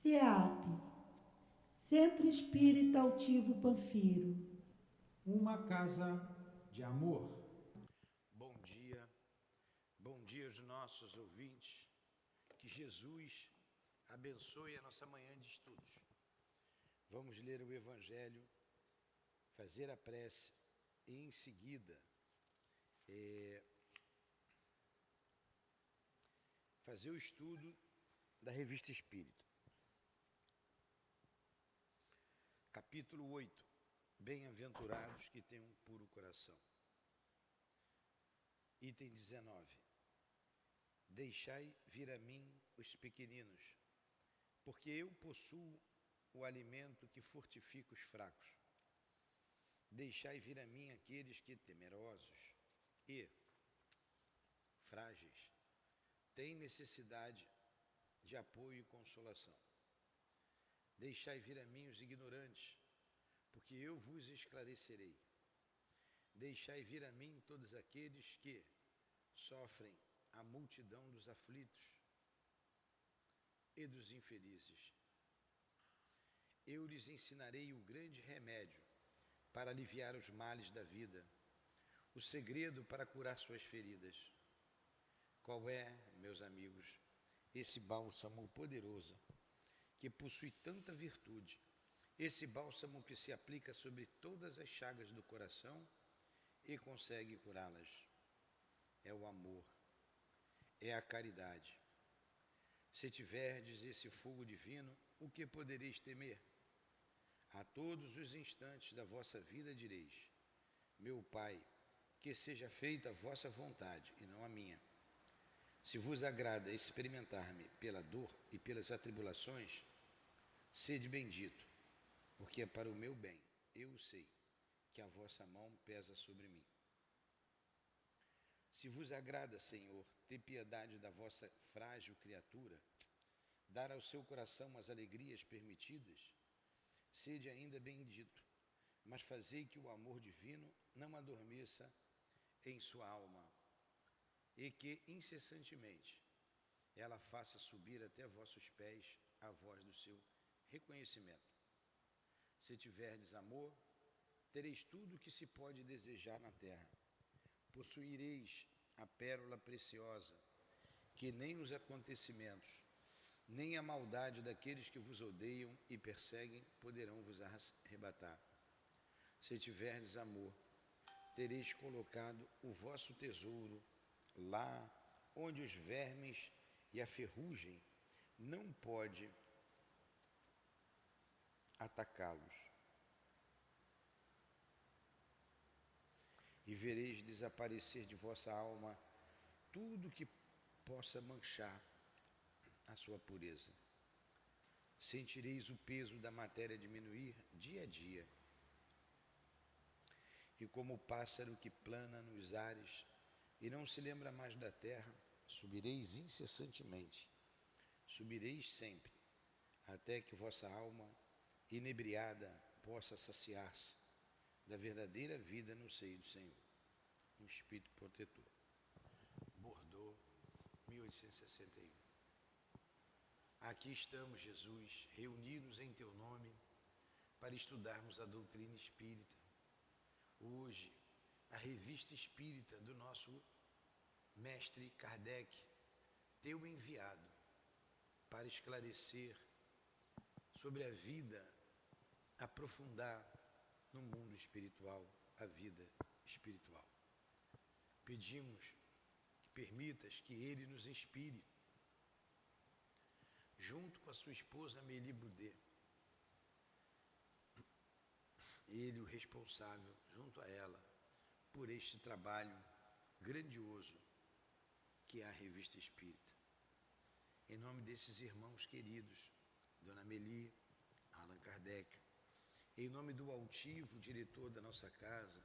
CEAP, Centro Espírita Altivo Panfiro. Uma casa de amor. Bom dia aos nossos ouvintes. Que Jesus abençoe a nossa manhã de estudos. Vamos ler o Evangelho, fazer a prece e em seguida fazer o estudo da Revista Espírita. Capítulo 8. Bem-aventurados que têm um puro coração. Item 19. Deixai vir a mim os pequeninos, porque eu possuo o alimento que fortifica os fracos. Deixai vir a mim aqueles que, temerosos e frágeis, têm necessidade de apoio e consolação. Deixai vir a mim os ignorantes, porque eu vos esclarecerei. Deixai vir a mim todos aqueles que sofrem a multidão dos aflitos e dos infelizes. Eu lhes ensinarei o grande remédio para aliviar os males da vida, o segredo para curar suas feridas. Qual é, meus amigos, esse bálsamo poderoso que possui tanta virtude, esse bálsamo que se aplica sobre todas as chagas do coração e consegue curá-las? É o amor, é a caridade. Se tiverdes esse fogo divino, o que podereis temer? A todos os instantes da vossa vida direis: meu Pai, que seja feita a vossa vontade e não a minha. Se vos agrada experimentar-me pela dor e pelas atribulações, sede bendito, porque é para o meu bem, eu sei, que a vossa mão pesa sobre mim. Se vos agrada, Senhor, ter piedade da vossa frágil criatura, dar ao seu coração as alegrias permitidas, sede ainda bendito, mas fazei que o amor divino não adormeça em sua alma, e que incessantemente ela faça subir até vossos pés a voz do seu reconhecimento. Se tiverdes amor, tereis tudo o que se pode desejar na terra. Possuireis a pérola preciosa, que nem os acontecimentos, nem a maldade daqueles que vos odeiam e perseguem poderão vos arrebatar. Se tiverdes amor, tereis colocado o vosso tesouro lá onde os vermes e a ferrugem não pode atacá-los. E vereis desaparecer de vossa alma tudo que possa manchar a sua pureza. Sentireis o peso da matéria diminuir dia a dia. E como o pássaro que plana nos ares e não se lembra mais da terra, subireis incessantemente, subireis sempre, até que vossa alma, inebriada, possa saciar-se da verdadeira vida no seio do Senhor. Um Espírito protetor. Bordeaux, 1861. Aqui estamos, Jesus, reunidos em Teu nome para estudarmos a doutrina espírita. Hoje, a Revista Espírita do nosso mestre Kardec, Teu enviado, para esclarecer sobre a vida, aprofundar no mundo espiritual a vida espiritual. Pedimos que permitas que Ele nos inspire, junto com a sua esposa Amélie Boudet, Ele o responsável, junto a ela, por este trabalho grandioso que é a Revista Espírita. Em nome desses irmãos queridos, Dona Amélie, Allan Kardec, em nome do altivo diretor da nossa casa,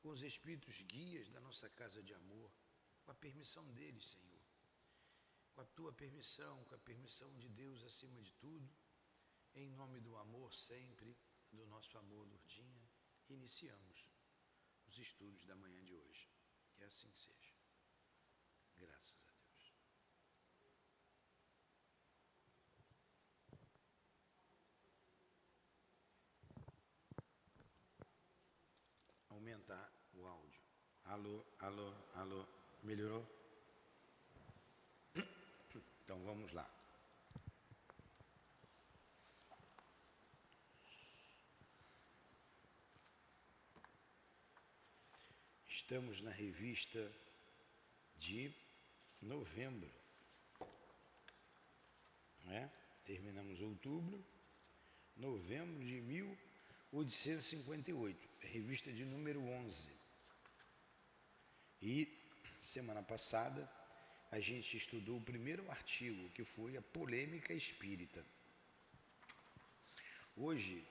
com os espíritos guias da nossa casa de amor, com a permissão deles, Senhor, com a Tua permissão, com a permissão de Deus acima de tudo, em nome do amor sempre, do nosso amor, Lourdinha, iniciamos os estudos da manhã de hoje. Que assim seja. Graças a Deus. Alô, alô, alô. Melhorou? Então vamos lá. Estamos na revista de novembro, não é? Terminamos outubro, novembro de 1858, revista de número 11. E semana passada a gente estudou o primeiro artigo, que foi a polêmica espírita. Hoje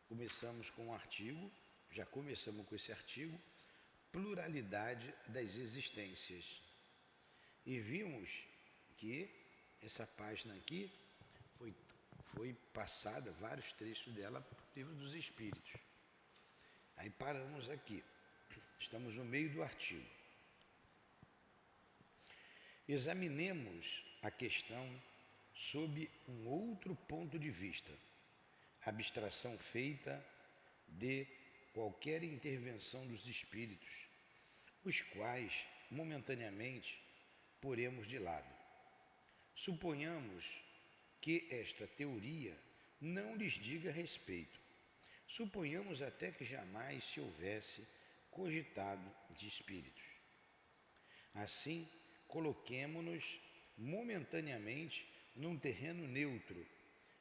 começamos com um artigo, já começamos com esse artigo, pluralidade das existências. E vimos que essa página aqui foi passada, vários trechos dela, para o Livro dos Espíritos. Aí paramos aqui. Estamos no meio do artigo. Examinemos a questão sob um outro ponto de vista. Abstração feita de qualquer intervenção dos espíritos, os quais, momentaneamente, poremos de lado. Suponhamos que esta teoria não lhes diga respeito. Suponhamos até que jamais se houvesse cogitado de espíritos. Assim, coloquemo-nos momentaneamente num terreno neutro,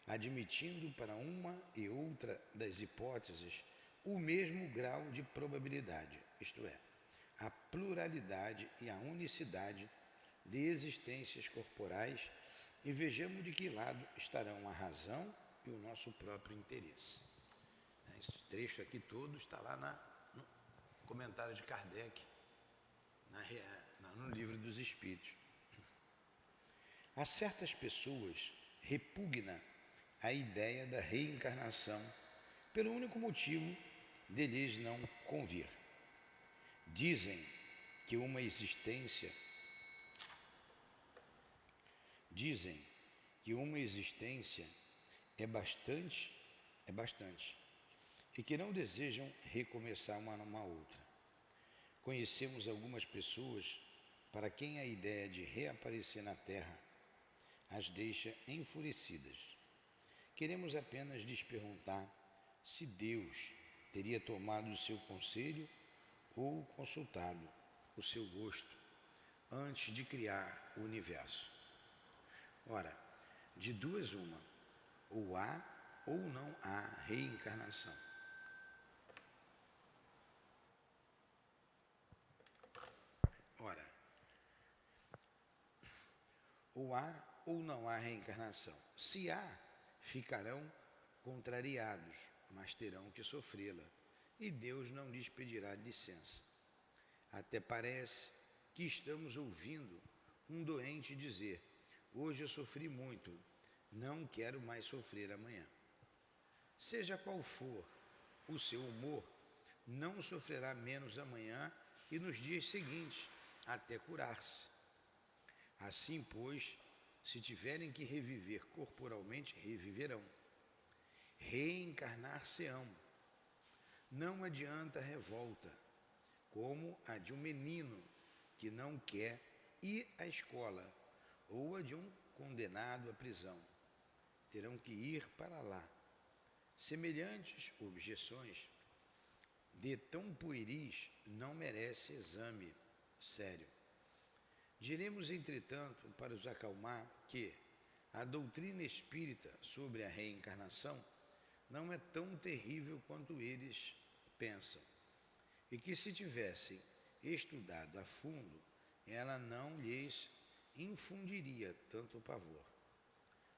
admitindo para uma e outra das hipóteses o mesmo grau de probabilidade, isto é, a pluralidade e a unicidade de existências corporais, e vejamos de que lado estarão a razão e o nosso próprio interesse. Esse trecho aqui todo está lá no comentário de Kardec, no Livro dos Espíritos. A certas pessoas repugna a ideia da reencarnação pelo único motivo de lhes não convir. Dizem que uma existência é bastante, e que não desejam recomeçar uma outra. Conhecemos algumas pessoas para quem a ideia de reaparecer na Terra as deixa enfurecidas. Queremos apenas lhes perguntar se Deus teria tomado o seu conselho ou consultado o seu gosto antes de criar o universo. Ora, de duas uma, ou há ou não há reencarnação. Ora, ou há ou não há reencarnação. Se há, ficarão contrariados, mas terão que sofrê-la, e Deus não lhes pedirá licença. Até parece que estamos ouvindo um doente dizer: hoje eu sofri muito, não quero mais sofrer amanhã. Seja qual for o seu humor, não sofrerá menos amanhã e nos dias seguintes, até curar-se. Assim, pois, se tiverem que reviver corporalmente, reviverão. Reencarnar-se-ão. Não adianta revolta, como a de um menino que não quer ir à escola, ou a de um condenado à prisão. Terão que ir para lá. Semelhantes objeções de tão pueris não merece exame sério. Diremos, entretanto, para os acalmar, que a doutrina espírita sobre a reencarnação não é tão terrível quanto eles pensam, e que se tivessem estudado a fundo, ela não lhes infundiria tanto pavor.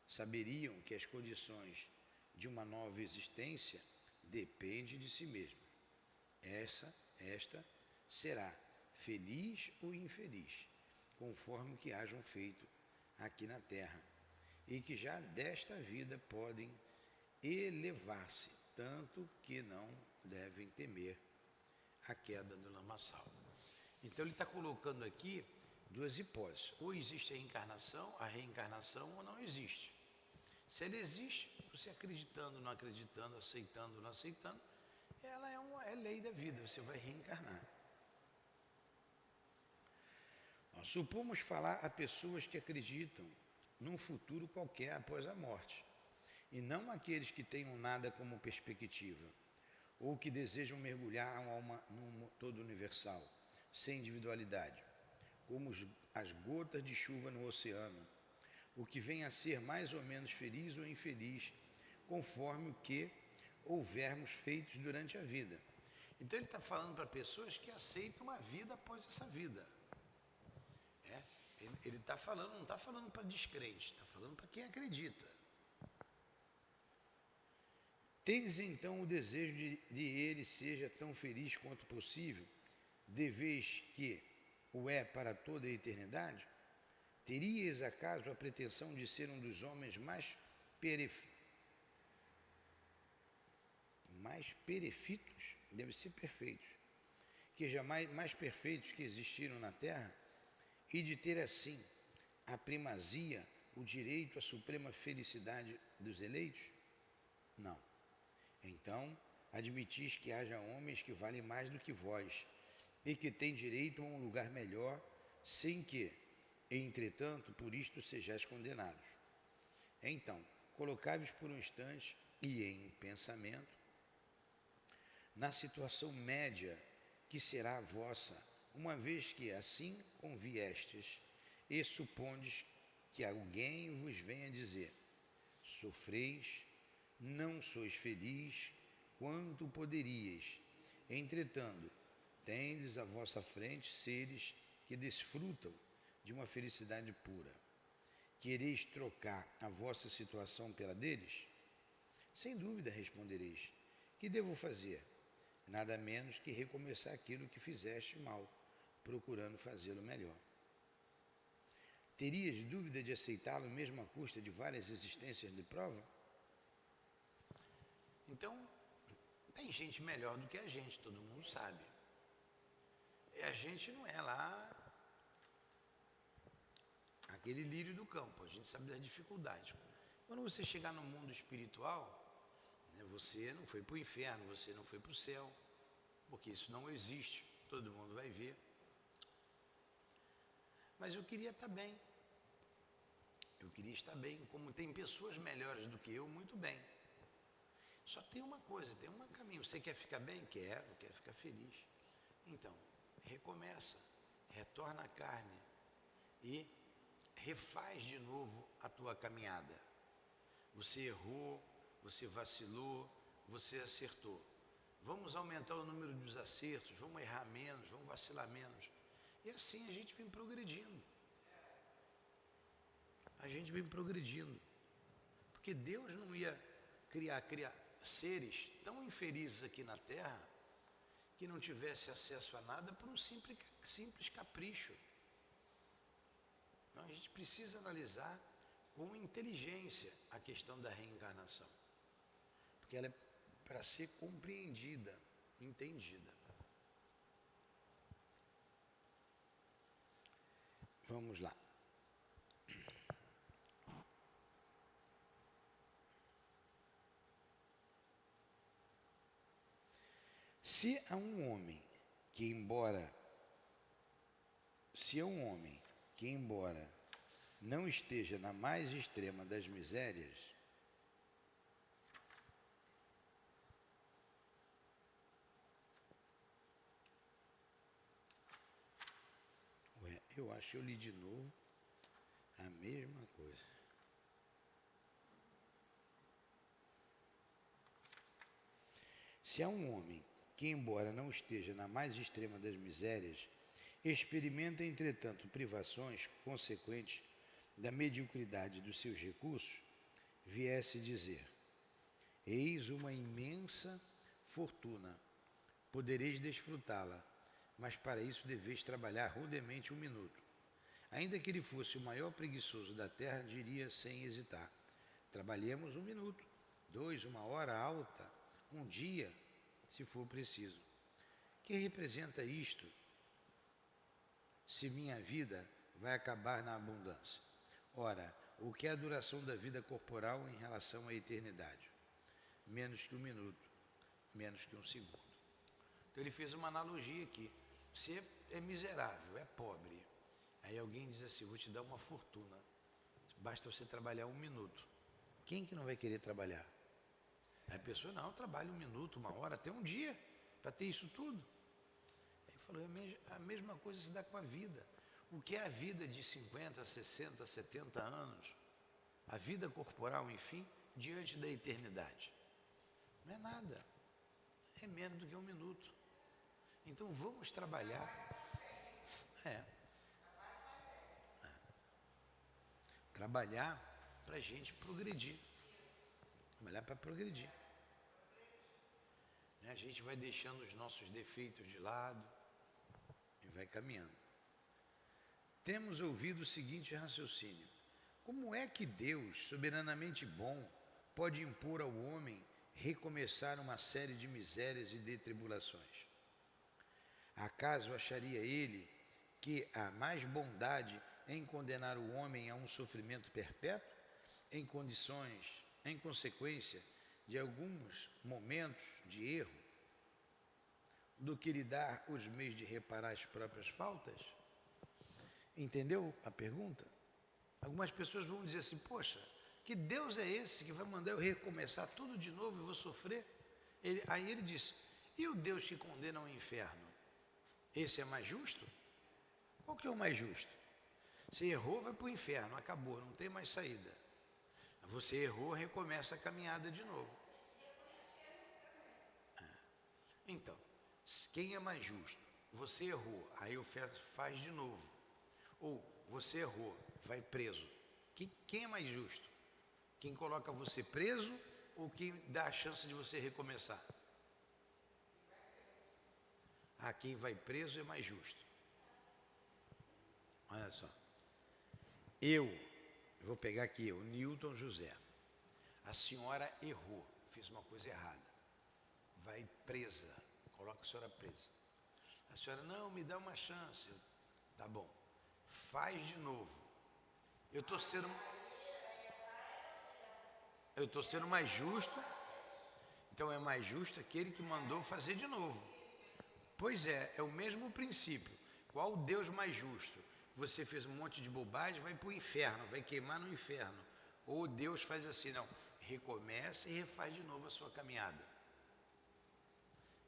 Saberiam que as condições de uma nova existência dependem de si mesmo. Esta será feliz ou infeliz, conforme o que hajam feito aqui na Terra, e que já desta vida podem elevar-se, tanto que não devem temer a queda do lamaçal. Então ele está colocando aqui duas hipóteses: ou existe a reencarnação, ou não existe. Se ela existe, você acreditando, não acreditando, aceitando, não aceitando, ela é lei da vida, você vai reencarnar. Supomos falar a pessoas que acreditam num futuro qualquer após a morte, e não aqueles que tenham nada como perspectiva, ou que desejam mergulhar num todo universal, sem individualidade, como as gotas de chuva no oceano, o que vem a ser mais ou menos feliz ou infeliz, conforme o que houvermos feito durante a vida. Então ele está falando para pessoas que aceitam a vida após essa vida. Ele está falando, não está falando para descrente, está falando para quem acredita. Tendes então o desejo de ele seja tão feliz quanto possível, de vez que o é para toda a eternidade? Teríeis acaso a pretensão de ser um dos homens mais perfeitos, deve ser perfeitos, que jamais mais perfeitos que existiram na terra, e de ter assim a primazia, o direito à suprema felicidade dos eleitos? Não. Então, admitis que haja homens que valem mais do que vós, e que têm direito a um lugar melhor, sem que, entretanto, por isto sejais condenados. Então, colocai-vos por um instante, e em pensamento, na situação média que será a vossa, uma vez que assim conviestes, e supondes que alguém vos venha dizer: sofreis, não sois feliz quanto poderíeis, entretanto, tendes à vossa frente seres que desfrutam de uma felicidade pura. Quereis trocar a vossa situação pela deles? Sem dúvida respondereis: que devo fazer? Nada menos que recomeçar aquilo que fizeste mal, procurando fazê-lo melhor. Terias dúvida de aceitá-lo mesmo à custa de várias existências de prova? Então, tem gente melhor do que a gente, todo mundo sabe. E a gente não é lá aquele lírio do campo, a gente sabe das dificuldades. Quando você chegar no mundo espiritual, você não foi para o inferno, você não foi para o céu, porque isso não existe, todo mundo vai ver. Mas eu queria estar bem. Eu queria estar bem, como tem pessoas melhores do que eu, muito bem. Só tem uma coisa, tem um caminho. Você quer ficar bem? Quero ficar feliz. Então, recomeça, retorna à carne e refaz de novo a tua caminhada. Você errou, você vacilou, você acertou. Vamos aumentar o número dos acertos, vamos errar menos, vamos vacilar menos. E assim a gente vem progredindo. A gente vem progredindo. Porque Deus não ia criar seres tão infelizes aqui na Terra que não tivesse acesso a nada por um simples capricho. Então a gente precisa analisar com inteligência a questão da reencarnação. Porque ela é para ser compreendida, entendida. Vamos lá. Se é um homem que embora não esteja na mais extrema das misérias, eu acho que eu li de novo a mesma coisa. Se há um homem que, embora não esteja na mais extrema das misérias, experimenta, entretanto, privações consequentes da mediocridade dos seus recursos, viesse dizer: eis uma imensa fortuna, podereis desfrutá-la, mas para isso deveis trabalhar rudemente 1 minuto. Ainda que ele fosse o maior preguiçoso da terra, diria sem hesitar: trabalhemos 1 minuto, 2, 1 hora alta, 1 dia, se for preciso. Que representa isto, se minha vida vai acabar na abundância? Ora, o que é a duração da vida corporal em relação à eternidade? Menos que 1 minuto, menos que 1 segundo. Então ele fez uma analogia aqui. Você é miserável, é pobre. Aí alguém diz assim, vou te dar uma fortuna, basta você trabalhar 1 minuto. Quem que não vai querer trabalhar? Aí a pessoa, não, trabalha 1 minuto, 1 hora, até um dia, para ter isso tudo. Aí falou, a mesma coisa se dá com a vida. O que é a vida de 50, 60, 70 anos? A vida corporal, enfim, diante da eternidade. Não é nada, é menos do que 1 minuto. Então vamos trabalhar. Trabalhar para a gente progredir. Trabalhar para progredir. A gente vai deixando os nossos defeitos de lado e vai caminhando. Temos ouvido o seguinte raciocínio: como é que Deus, soberanamente bom, pode impor ao homem recomeçar uma série de misérias e de tribulações? Acaso acharia ele que há mais bondade em condenar o homem a um sofrimento perpétuo, em consequência de alguns momentos de erro, do que lhe dar os meios de reparar as próprias faltas? Entendeu a pergunta? Algumas pessoas vão dizer assim, poxa, que Deus é esse que vai mandar eu recomeçar tudo de novo e vou sofrer? Aí ele diz, e o Deus que condena ao inferno? Esse é mais justo? Qual que é o mais justo? Você errou, vai para o inferno, acabou, não tem mais saída. Você errou, recomeça a caminhada de novo. Então, quem é mais justo? Você errou, aí o faz de novo. Ou você errou, vai preso. Quem é mais justo? Quem coloca você preso ou quem dá a chance de você recomeçar? Quem vai preso é mais justo. Olha só. Eu vou pegar aqui, Newton José. A senhora errou, fez uma coisa errada. Vai presa, coloca a senhora presa. A senhora, não, me dá uma chance. Tá bom, faz de novo. Eu estou sendo mais justo, então é mais justo aquele que mandou fazer de novo. Pois é o mesmo princípio. Qual o Deus mais justo? Você fez um monte de bobagem, vai para o inferno, vai queimar no inferno. Ou Deus faz assim, não, recomeça e refaz de novo a sua caminhada.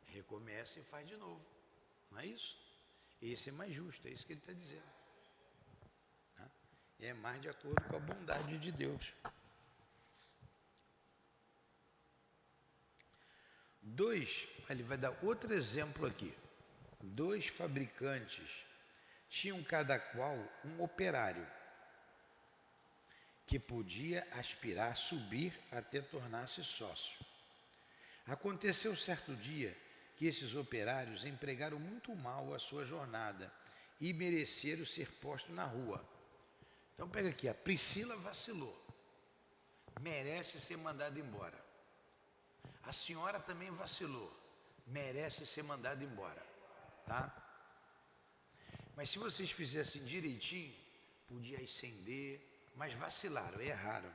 Recomeça e faz de novo. Não é isso? Esse é mais justo, é isso que ele está dizendo. É mais de acordo com a bondade de Deus. 2, ele vai dar outro exemplo aqui. 2 fabricantes tinham cada qual um operário que podia aspirar, subir até tornar-se sócio. Aconteceu certo dia que esses operários empregaram muito mal a sua jornada e mereceram ser postos na rua. Então pega aqui, a Priscila vacilou, merece ser mandada embora. A senhora também vacilou, merece ser mandada embora, tá? Mas se vocês fizessem direitinho, podia ascender, mas vacilaram, erraram.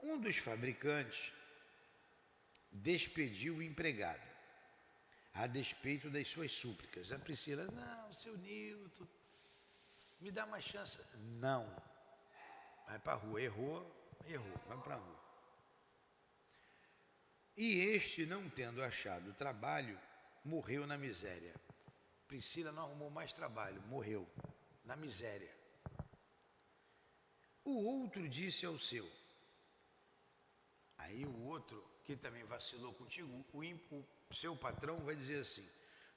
Um dos fabricantes despediu o empregado, a despeito das suas súplicas. A Priscila, não, seu Nilton, me dá uma chance. Não, vai para a rua, errou, vai para a rua. E este, não tendo achado trabalho, morreu na miséria. Priscila não arrumou mais trabalho, morreu na miséria. O outro disse ao seu. Aí o outro, que também vacilou contigo, o seu patrão vai dizer assim,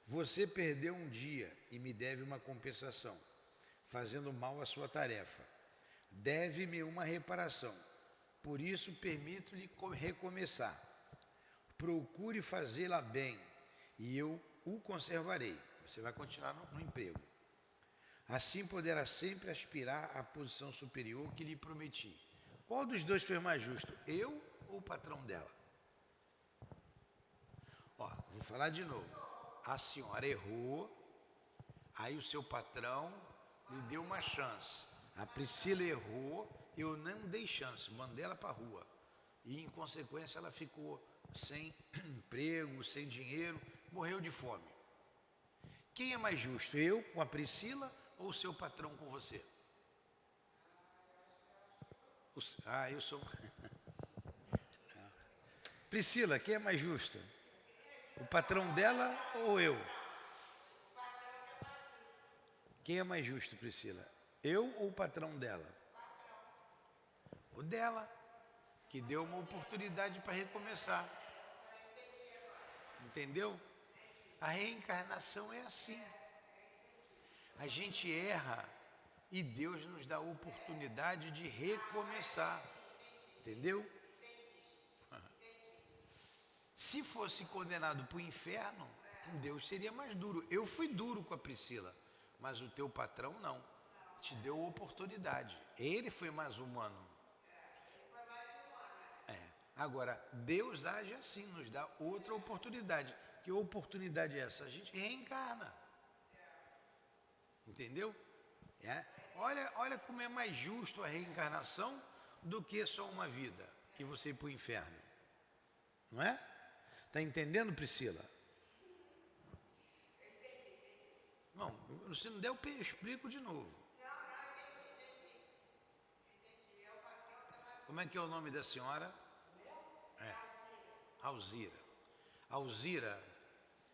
você perdeu um dia e me deve uma compensação, fazendo mal à sua tarefa. Deve-me uma reparação, por isso permito-lhe recomeçar. Procure fazê-la bem e eu o conservarei. Você vai continuar no emprego. Assim poderá sempre aspirar à posição superior que lhe prometi. Qual dos dois foi mais justo? Eu ou o patrão dela? Vou falar de novo. A senhora errou, aí o seu patrão lhe deu uma chance. A Priscila errou, eu não dei chance, mandei ela para a rua. E em consequência ela ficou sem emprego, sem dinheiro, morreu de fome. Quem é mais justo, eu com a Priscila ou o seu patrão com você? Eu sou. Priscila, quem é mais justo? O patrão dela ou eu? Quem é mais justo, Priscila? Eu ou o patrão dela? O dela, que deu uma oportunidade para recomeçar. Entendeu? A reencarnação é assim. A gente erra e Deus nos dá a oportunidade de recomeçar. Entendeu? Se fosse condenado para o inferno, Deus seria mais duro. Eu fui duro com a Priscila, mas o teu patrão não. Te deu oportunidade. Ele foi mais humano. Agora, Deus age assim, nos dá outra oportunidade. Que oportunidade é essa? A gente reencarna. Entendeu? Olha como é mais justo a reencarnação do que só uma vida e você ir para o inferno. Não é? Está entendendo, Priscila? Não, se não der, eu explico de novo. Como é que é o nome da senhora? Alzira. Alzira,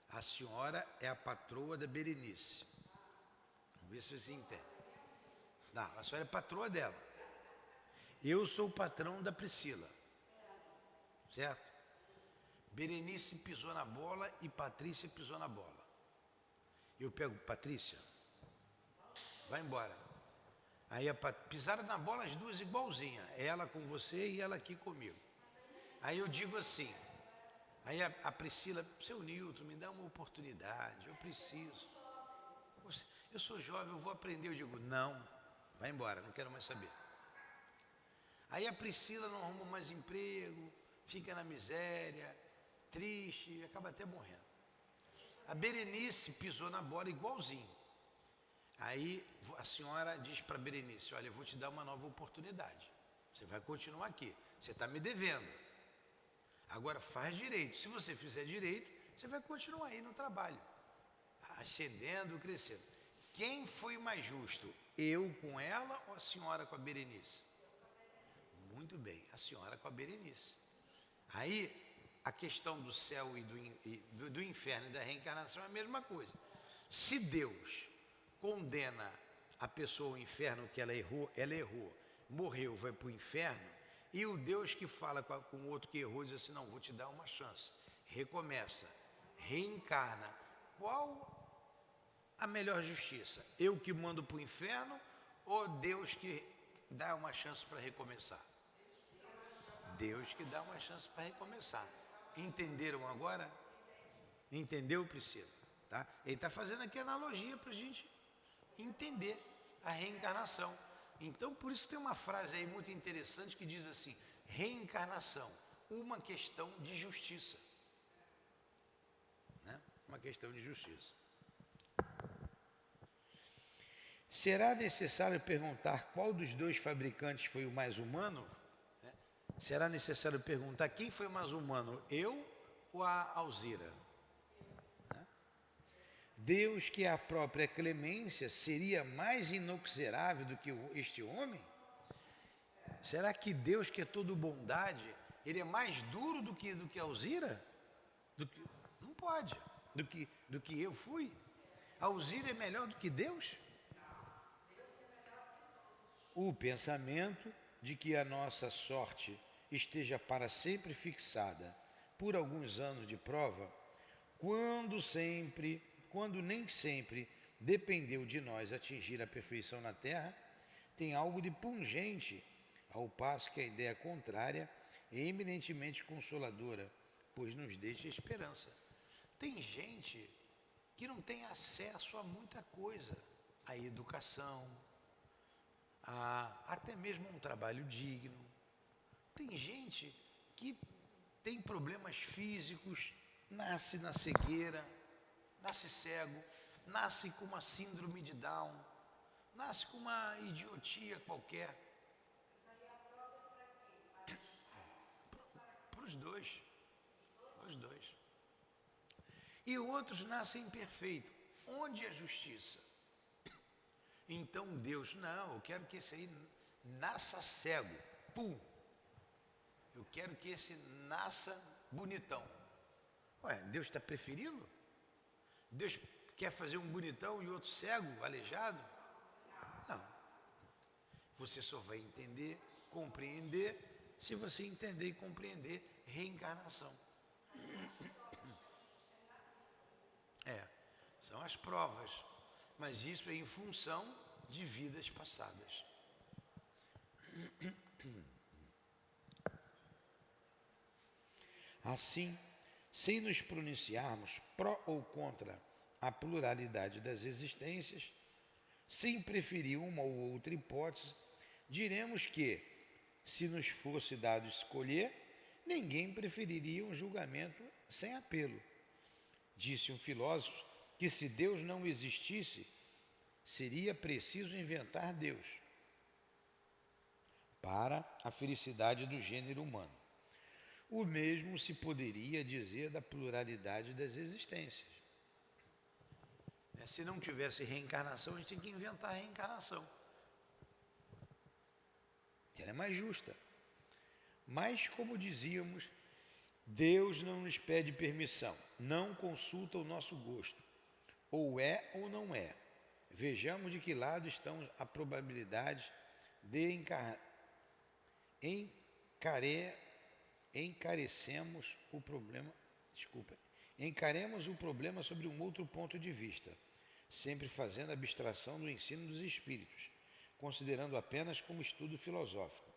a senhora é a patroa da Berenice. Vamos ver se você entende. Não, a senhora é patroa dela. Eu sou o patrão da Priscila. Certo? Berenice pisou na bola e Patrícia pisou na bola. Eu pego Patrícia, vai embora. Aí pisaram na bola as duas igualzinha, ela com você e ela aqui comigo. Aí eu digo assim, aí a Priscila, seu Nilton, me dá uma oportunidade, eu preciso. Eu sou jovem, eu vou aprender. Eu digo, não, vai embora, não quero mais saber. Aí a Priscila não arruma mais emprego, fica na miséria, triste, acaba até morrendo. A Berenice pisou na bola igualzinho. Aí a senhora diz para a Berenice, olha, eu vou te dar uma nova oportunidade. Você vai continuar aqui, você está me devendo. Agora faz direito. Se você fizer direito, você vai continuar aí no trabalho, ascendendo, crescendo. Quem foi mais justo? Eu com ela ou a senhora com a Berenice? Muito bem, a senhora com a Berenice. Aí a questão do céu e do inferno e da reencarnação é a mesma coisa. Se Deus condena a pessoa ao inferno que ela errou, morreu, vai para o inferno, e o Deus que fala com o outro que errou diz assim, não, vou te dar uma chance, recomeça, reencarna. Qual a melhor justiça? Eu que mando para o inferno ou Deus que dá uma chance para recomeçar? Deus que dá uma chance para recomeçar. Entenderam agora? Entendeu, Priscila? Tá? Ele está fazendo aqui analogia para a gente entender a reencarnação. Então, por isso tem uma frase aí muito interessante que diz assim, reencarnação, uma questão de justiça. Né? Uma questão de justiça. Será necessário perguntar qual dos dois fabricantes foi o mais humano? Será necessário perguntar quem foi mais humano, eu ou a Alzira? Deus, que é a própria clemência, seria mais inexorável do que este homem? Será que Deus, que é todo bondade, ele é mais duro do que Alzira? Não pode. Do que eu fui? Alzira é melhor do que Deus? O pensamento de que a nossa sorte esteja para sempre fixada por alguns anos de prova, quando nem sempre dependeu de nós atingir a perfeição na terra, tem algo de pungente, ao passo que a ideia contrária é eminentemente consoladora, pois nos deixa esperança. Tem gente que não tem acesso a muita coisa, a educação, até mesmo um trabalho digno. Tem gente que tem problemas físicos, nasce na cegueira, nasce cego, nasce com uma síndrome de Down, nasce com uma idiotia qualquer. Para os dois. Os dois. E outros nascem perfeitos. Onde é a justiça? Então Deus, não, eu quero que esse aí nasça cego. Pum! Eu quero que esse nasça bonitão. Ué, Deus está preferindo? Deus quer fazer um bonitão e outro cego, aleijado? Não. Você só vai entender, compreender, se você entender e compreender reencarnação. São as provas, mas isso é em função de vidas passadas. Assim, sem nos pronunciarmos pró ou contra a pluralidade das existências, sem preferir uma ou outra hipótese, diremos que, se nos fosse dado escolher, ninguém preferiria um julgamento sem apelo. Disse um filósofo que se Deus não existisse, seria preciso inventar Deus para a felicidade do gênero humano. O mesmo se poderia dizer da pluralidade das existências. Se não tivesse reencarnação, a gente tem que inventar a reencarnação, que ela é mais justa. Mas, como dizíamos, Deus não nos pede permissão, não consulta o nosso gosto, ou é ou não é. Vejamos de que lado estão a probabilidade de encaremos o problema sobre um outro ponto de vista, sempre fazendo abstração do ensino dos espíritos, considerando apenas como estudo filosófico.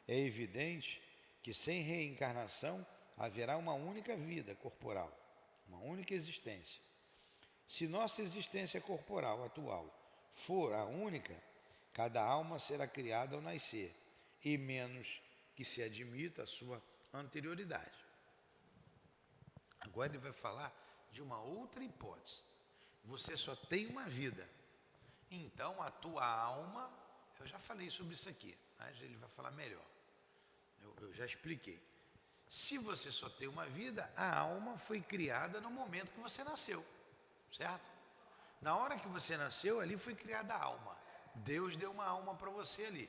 É evidente que sem reencarnação haverá uma única vida corporal, uma única existência. Se nossa existência corporal atual for a única, cada alma será criada ao nascer, e menos que se admita a sua anterioridade. Agora ele vai falar de uma outra hipótese. Você só tem uma vida. Então a tua alma, eu já falei sobre isso aqui, mas ele vai falar melhor. Eu já expliquei. Se você só tem uma vida, a alma foi criada no momento que você nasceu, certo? Na hora que você nasceu, ali foi criada a alma. Deus deu uma alma para você ali.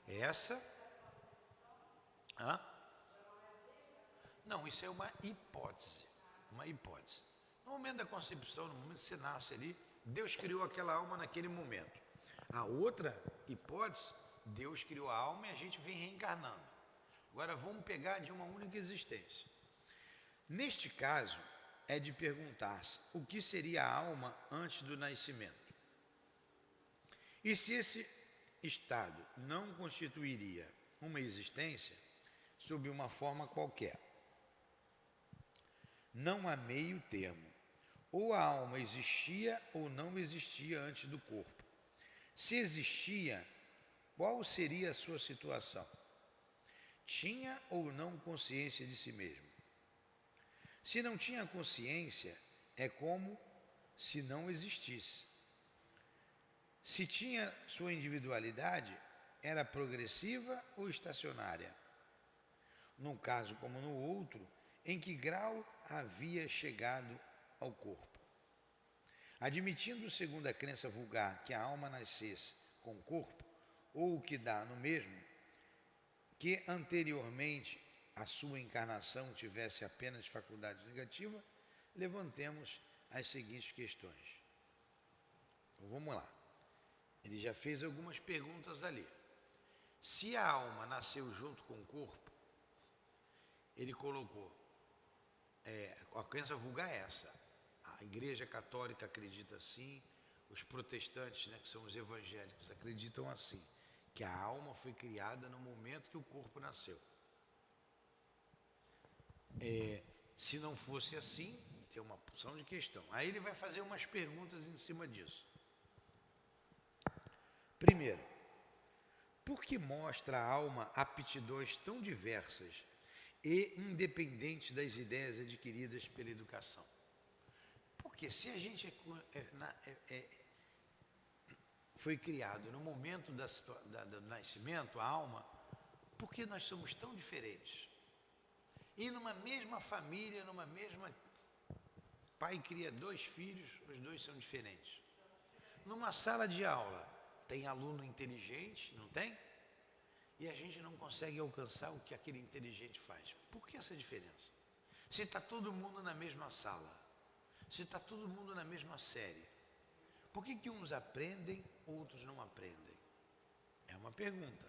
Essa... Não, isso é uma hipótese. Uma hipótese. No momento da concepção, no momento que você nasce ali, Deus criou aquela alma naquele momento. A outra hipótese, Deus criou a alma e a gente vem reencarnando. Agora vamos pegar de uma única existência. Neste caso, é de perguntar-se o que seria a alma antes do nascimento. E se esse estado não constituiria uma existência sob uma forma qualquer. Não há meio termo. Ou a alma existia ou não existia antes do corpo. Se existia, qual seria a sua situação? Tinha ou não consciência de si mesmo? Se não tinha consciência, é como se não existisse. Se tinha sua individualidade, era progressiva ou estacionária? Num caso como no outro, em que grau havia chegado ao corpo? Admitindo, segundo a crença vulgar, que a alma nascesse com o corpo, ou o que dá no mesmo, que anteriormente a sua encarnação tivesse apenas faculdade negativa, levantemos as seguintes questões. Então, vamos lá. Ele já fez algumas perguntas ali. Se a alma nasceu junto com o corpo, ele colocou, a crença vulgar é essa. A Igreja Católica acredita assim, os protestantes, né, que são os evangélicos, acreditam assim, que a alma foi criada no momento que o corpo nasceu. Se não fosse assim, tem uma porção de questão. Aí ele vai fazer umas perguntas em cima disso. Primeiro, por que mostra a alma aptidões tão diversas e independentes das ideias adquiridas pela educação? Porque se a gente foi criado no momento do nascimento, a alma, por que nós somos tão diferentes? E numa mesma família, pai cria 2 filhos, os 2 são diferentes. Numa sala de aula, tem aluno inteligente, não tem? E a gente não consegue alcançar o que aquele inteligente faz. Por que essa diferença? Se está todo mundo na mesma sala, se está todo mundo na mesma série, por que uns aprendem, outros não aprendem? É uma pergunta.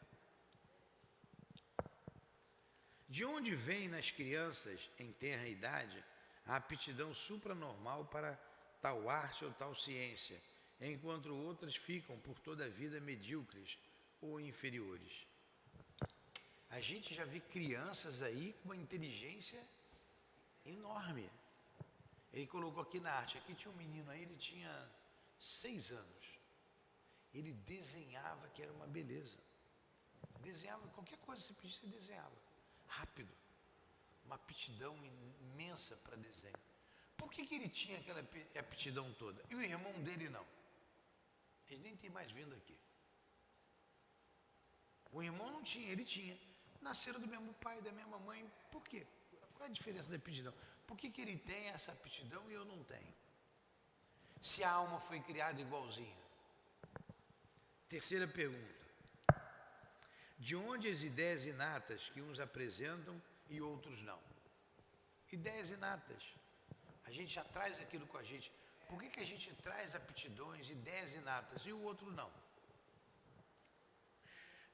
De onde vem nas crianças em tenra idade a aptidão supranormal para tal arte ou tal ciência, enquanto outras ficam por toda a vida medíocres ou inferiores? A gente já vê crianças aí com uma inteligência enorme. Ele colocou aqui na arte, aqui tinha um menino aí, ele tinha 6 anos. Ele desenhava, que era uma beleza. Desenhava, qualquer coisa que você pedisse, ele desenhava. Rápido. Uma aptidão imensa para desenho. Por que ele tinha aquela aptidão toda? E o irmão dele não? Eles nem têm mais vindo aqui. O irmão não tinha, ele tinha. Nasceram do mesmo pai, da mesma mãe. Por quê? Qual é a diferença da aptidão? Por que ele tem essa aptidão e eu não tenho? Se a alma foi criada igualzinha. Terceira pergunta. De onde as ideias inatas que uns apresentam e outros não? Ideias inatas. A gente já traz aquilo com a gente. Por que a gente traz aptidões, ideias inatas e o outro não?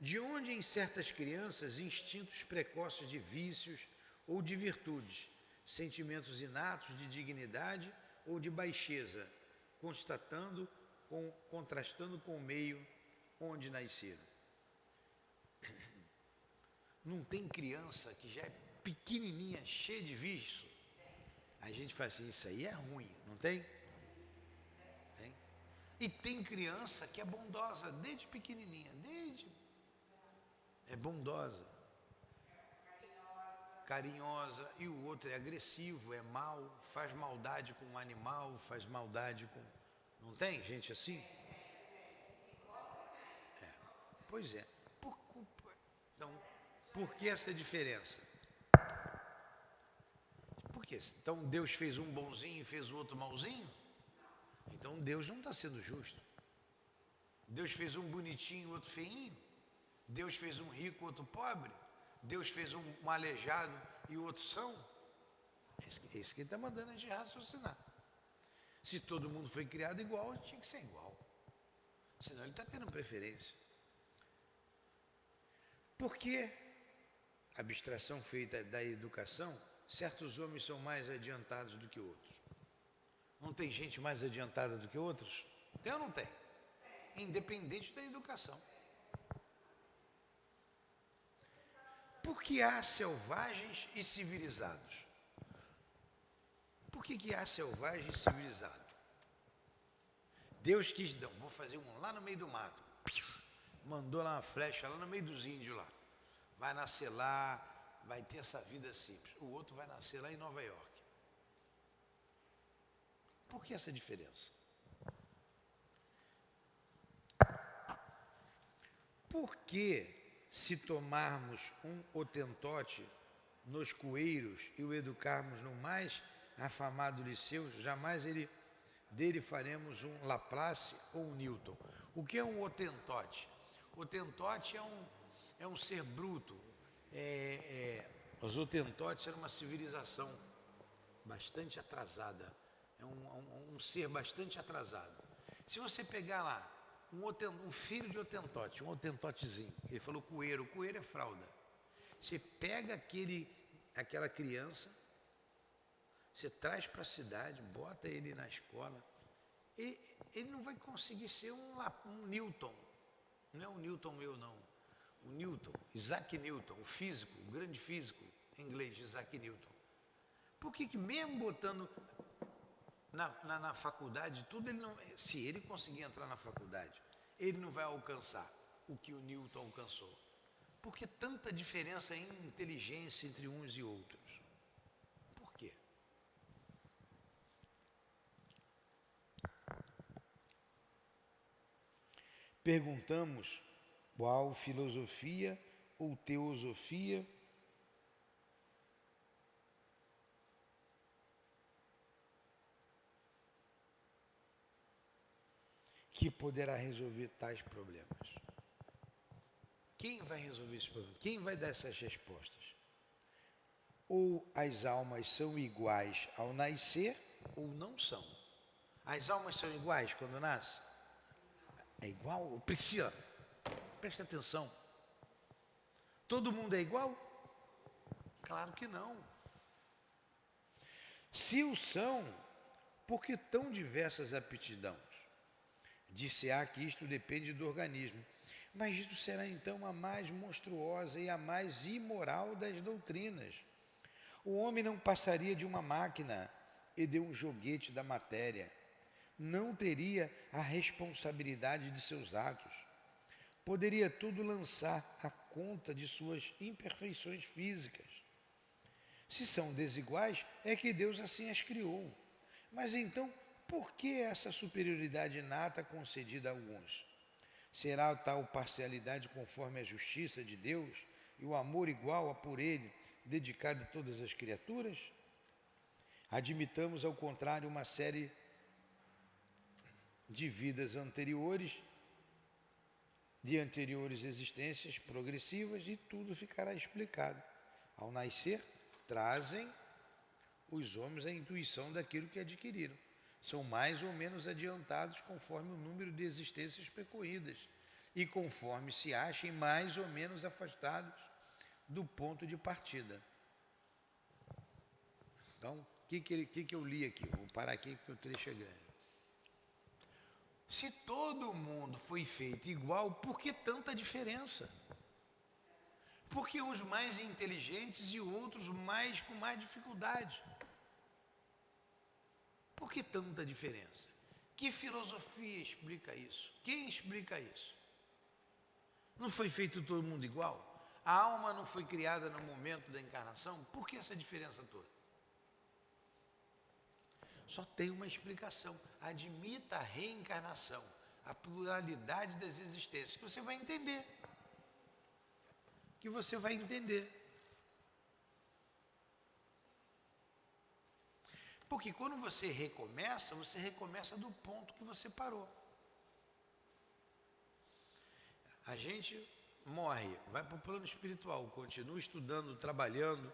De onde em certas crianças instintos precoces de vícios ou de virtudes, sentimentos inatos de dignidade ou de baixeza, contrastando com o meio onde nasceram? Não tem criança que já é pequenininha, cheia de vício? A gente fala assim, isso aí é ruim, não tem? Tem. E tem criança que é bondosa desde pequenininha, é bondosa, carinhosa, e o outro é agressivo, é mau, faz maldade com o animal, faz maldade com... Não tem gente assim? É. Pois é. Então, por que essa diferença? Por quê? Então Deus fez um bonzinho e fez o outro malzinho? Então Deus não está sendo justo. Deus fez um bonitinho e o outro feinho? Deus fez um rico e outro pobre? Deus fez um aleijado e o outro são? É isso que ele está mandando a gente raciocinar. Se todo mundo foi criado igual, tinha que ser igual. Senão ele está tendo preferência. Por que a abstração feita da educação, certos homens são mais adiantados do que outros? Não tem gente mais adiantada do que outros? Tem ou não tem? Independente da educação. Por que há selvagens e civilizados? Por que há selvagem e civilizado? Deus quis, não, vou fazer um lá no meio do mato. Mandou lá uma flecha lá no meio dos índios lá. Vai nascer lá, vai ter essa vida simples. O outro vai nascer lá em Nova York. Por que essa diferença? Por que, se tomarmos um hotentote nos coeiros e o educarmos no mais afamado liceu, jamais dele faremos um Laplace ou um Newton? O que é um hotentote? O hotentote é um ser bruto. Os hotentotes eram uma civilização bastante atrasada. É um ser bastante atrasado. Se você pegar lá um filho de hotentote, um hotentotezinho, ele falou coeiro, o coeiro é fralda. Você pega aquela criança, você traz para a cidade, bota ele na escola, e ele não vai conseguir ser um Newton. Não é um Newton meu, não. O Newton, Isaac Newton, o físico, o grande físico inglês, Isaac Newton. Por que mesmo botando na faculdade tudo, se ele conseguir entrar na faculdade, ele não vai alcançar o que o Newton alcançou? Por que tanta diferença em inteligência entre uns e outros? Por quê? Perguntamos qual filosofia ou teosofia que que poderá resolver tais problemas. Quem vai resolver esse problema? Quem vai dar essas respostas? Ou as almas são iguais ao nascer, ou não são. As almas são iguais quando nascem? É igual? Priscila, presta atenção. Todo mundo é igual? Claro que não. Se o são, por que tão diversas aptidões? Dir-se-á que isto depende do organismo, mas isto será então a mais monstruosa e a mais imoral das doutrinas. O homem não passaria de uma máquina e de um joguete da matéria. Não teria a responsabilidade de seus atos. Poderia tudo lançar à conta de suas imperfeições físicas. Se são desiguais, é que Deus assim as criou. Mas então, por que essa superioridade inata concedida a alguns? Será tal parcialidade conforme a justiça de Deus e o amor igual a por ele, dedicado a todas as criaturas? Admitamos, ao contrário, uma série de vidas anteriores, de anteriores existências progressivas, e tudo ficará explicado. Ao nascer, trazem os homens a intuição daquilo que adquiriram. São mais ou menos adiantados conforme o número de existências percorridas e conforme se achem mais ou menos afastados do ponto de partida. Então, o que eu li aqui? Vou parar aqui porque o trecho é grande. Se todo mundo foi feito igual, por que tanta diferença? Por que uns mais inteligentes e outros com mais dificuldade? Por que tanta diferença? Que filosofia explica isso? Quem explica isso? Não foi feito todo mundo igual? A alma não foi criada no momento da encarnação? Por que essa diferença toda? Só tem uma explicação. Admita a reencarnação, a pluralidade das existências, que você vai entender. Porque quando você recomeça do ponto que você parou. A gente morre, vai para o plano espiritual, continua estudando, trabalhando,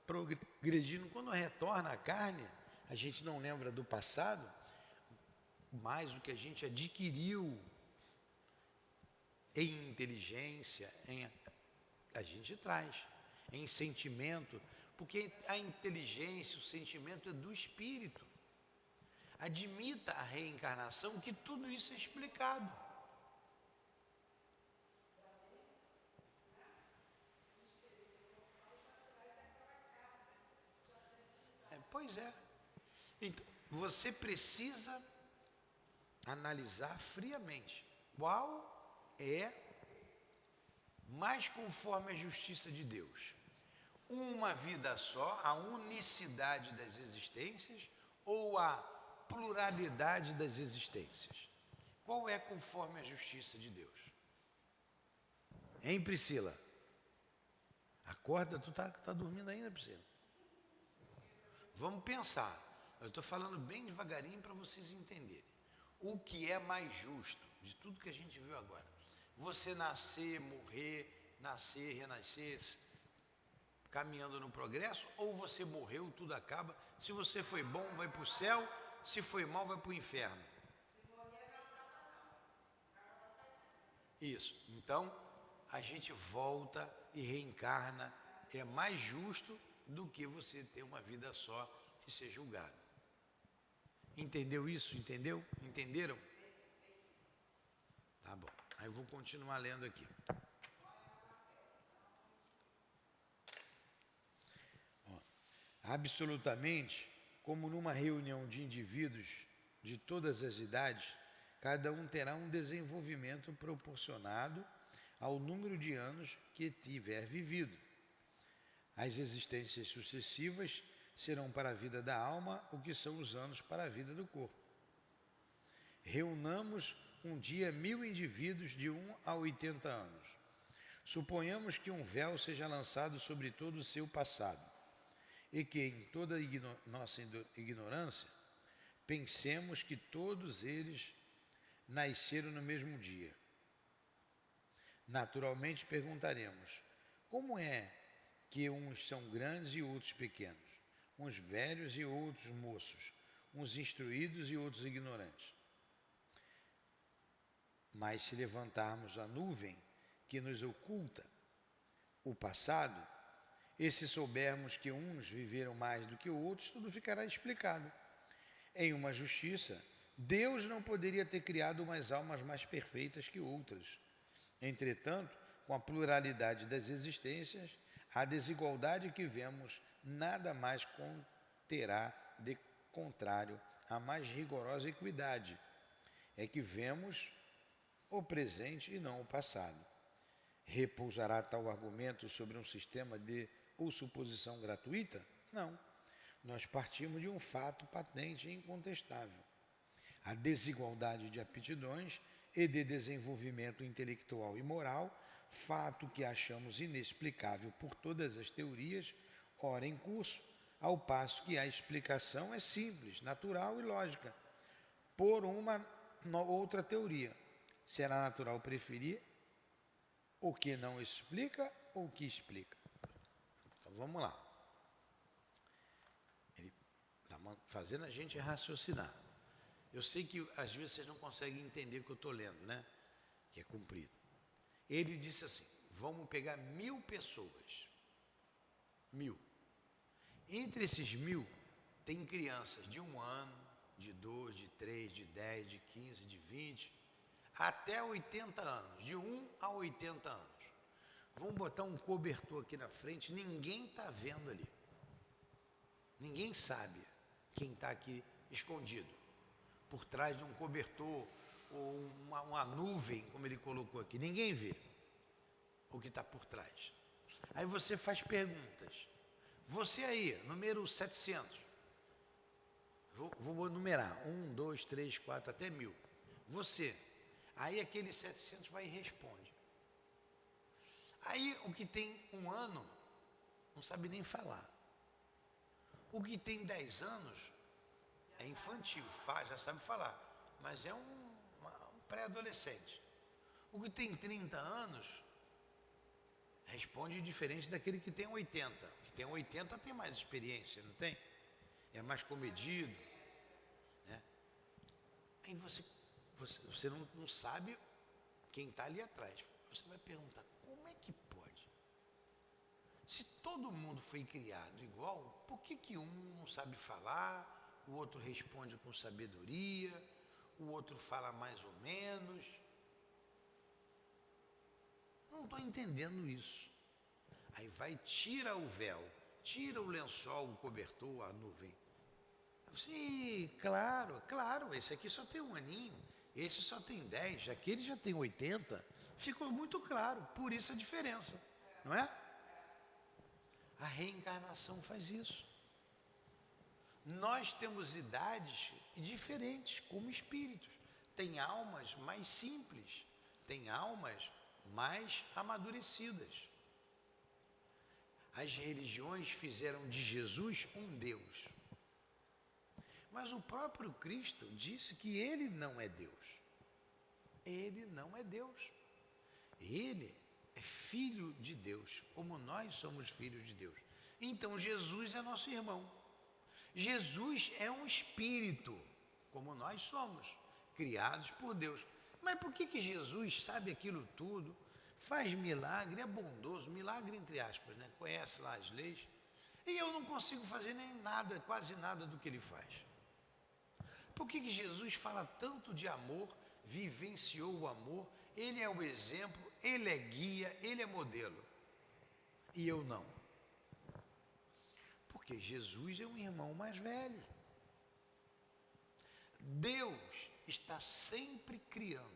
progredindo. Quando retorna à carne, a gente não lembra do passado, mas o que a gente adquiriu em inteligência, a gente traz, em sentimento, porque a inteligência, o sentimento é do espírito. Admita a reencarnação, que tudo isso é explicado. Pois é. Então, você precisa analisar friamente qual é mais conforme a justiça de Deus. Uma vida só, a unicidade das existências, ou a pluralidade das existências? Qual é conforme a justiça de Deus? Hein, Priscila? Acorda, tu tá dormindo ainda, Priscila? Vamos pensar. Eu estou falando bem devagarinho para vocês entenderem. O que é mais justo de tudo que a gente viu agora? Você nascer, morrer, nascer, renascer, caminhando no progresso, ou você morreu, tudo acaba. Se você foi bom, vai para o céu. Se foi mal, vai para o inferno. Isso. Então, a gente volta e reencarna. É mais justo do que você ter uma vida só e ser julgado. Entendeu isso? Entendeu? Entenderam? Tá bom. Aí eu vou continuar lendo aqui. Ó, absolutamente, como numa reunião de indivíduos de todas as idades, cada um terá um desenvolvimento proporcionado ao número de anos que tiver vivido. As existências sucessivas serão para a vida da alma o que são os anos para a vida do corpo. Reunamos um dia 1000 indivíduos de 1 a 80 anos. Suponhamos que um véu seja lançado sobre todo o seu passado e que, em toda nossa ignorância, pensemos que todos eles nasceram no mesmo dia. Naturalmente perguntaremos, como é que uns são grandes e outros pequenos, uns velhos e outros moços, uns instruídos e outros ignorantes? Mas se levantarmos a nuvem que nos oculta o passado, e se soubermos que uns viveram mais do que outros, tudo ficará explicado. Em uma justiça, Deus não poderia ter criado umas almas mais perfeitas que outras. Entretanto, com a pluralidade das existências, a desigualdade que vemos nada mais terá de contrário à mais rigorosa equidade. É que vemos o presente e não o passado. Repousará tal argumento sobre um sistema de ou suposição gratuita? Não. Nós partimos de um fato patente e incontestável. A desigualdade de aptidões e de desenvolvimento intelectual e moral, fato que achamos inexplicável por todas as teorias, ora em curso, ao passo que a explicação é simples, natural e lógica, por uma outra teoria. Será natural preferir o que não explica ou o que explica? Então vamos lá. Ele está fazendo a gente raciocinar. Eu sei que às vezes vocês não conseguem entender o que eu estou lendo, né? Que é comprido. Ele disse assim, vamos pegar 1000 pessoas. 1000. Entre esses 1000, tem crianças de 1 ano, de 2, de 3, de 10, de 15, de 20, até 80 anos, de 1 a 80 anos. Vamos botar um cobertor aqui na frente, ninguém está vendo ali. Ninguém sabe quem está aqui escondido, por trás de um cobertor ou uma nuvem, como ele colocou aqui. Ninguém vê o que está por trás. Aí você faz perguntas. Você aí, número 700. Vou numerar. 1, 2, 3, 4, até 1000. Você. Aí aquele 700 vai e responde. Aí o que tem 1 ano, não sabe nem falar. O que tem 10 anos, é infantil, já sabe falar, mas é um pré-adolescente. O que tem 30 anos, responde diferente daquele que tem 80. O que tem 80 tem mais experiência, não tem? É mais comedido. Né? Aí você não sabe quem está ali atrás. Você vai perguntar, como é que pode? Se todo mundo foi criado igual, por que um não sabe falar, o outro responde com sabedoria, o outro fala mais ou menos? Não estou entendendo isso. Aí vai, tira o véu, tira o lençol, o cobertor, a nuvem. Sim, claro, esse aqui só tem 1 aninho, esse só tem 10, aquele já tem 80. Ficou muito claro, por isso a diferença, não é? A reencarnação faz isso. Nós temos idades diferentes como espíritos. Tem almas mais simples, tem almas mais amadurecidas. As religiões fizeram de Jesus um Deus. Mas o próprio Cristo disse que ele não é Deus. Ele não é Deus. Ele é filho de Deus, como nós somos filhos de Deus. Então Jesus é nosso irmão. Jesus é um espírito, como nós somos, criados por Deus. Mas por que Jesus sabe aquilo tudo, faz milagre, é bondoso, milagre entre aspas, né? Conhece lá as leis, e eu não consigo fazer nem nada, quase nada do que ele faz? Por que Jesus fala tanto de amor, vivenciou o amor, ele é o exemplo, ele é guia, ele é modelo, e eu não? Porque Jesus é um irmão mais velho. Deus está sempre criando.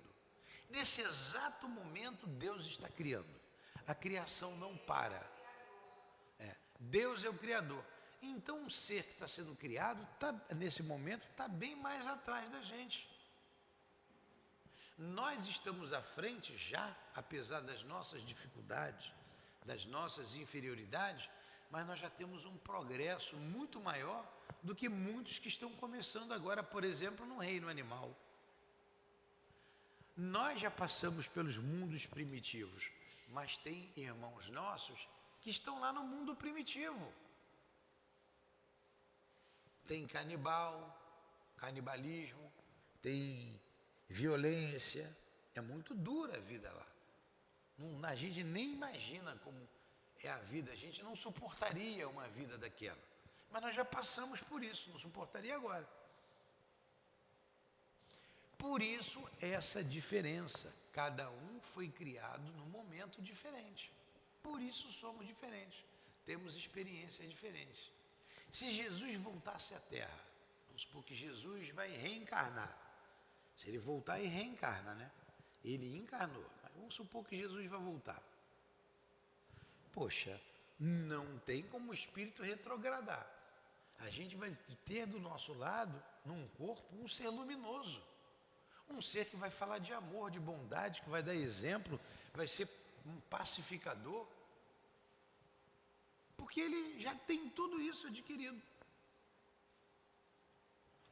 Nesse exato momento, Deus está criando. A criação não para. Deus é o Criador. Então, um ser que está sendo criado, nesse momento, está bem mais atrás da gente. Nós estamos à frente já, apesar das nossas dificuldades, das nossas inferioridades, mas nós já temos um progresso muito maior do que muitos que estão começando agora, por exemplo, no reino animal. Nós já passamos pelos mundos primitivos, mas tem irmãos nossos que estão lá no mundo primitivo. Tem canibalismo, tem violência. É muito dura a vida lá. A gente nem imagina como é a vida. A gente não suportaria uma vida daquela. Mas nós já passamos por isso, não suportaria agora. Por isso, essa diferença. Cada um foi criado num momento diferente. Por isso somos diferentes. Temos experiências diferentes. Se Jesus voltasse à Terra, vamos supor que Jesus vai reencarnar. Se ele voltar e reencarna, né? Ele encarnou, mas vamos supor que Jesus vai voltar. Poxa, não tem como o espírito retrogradar. A gente vai ter do nosso lado, num corpo, um ser luminoso. Um ser que vai falar de amor, de bondade, que vai dar exemplo, vai ser um pacificador. Porque ele já tem tudo isso adquirido.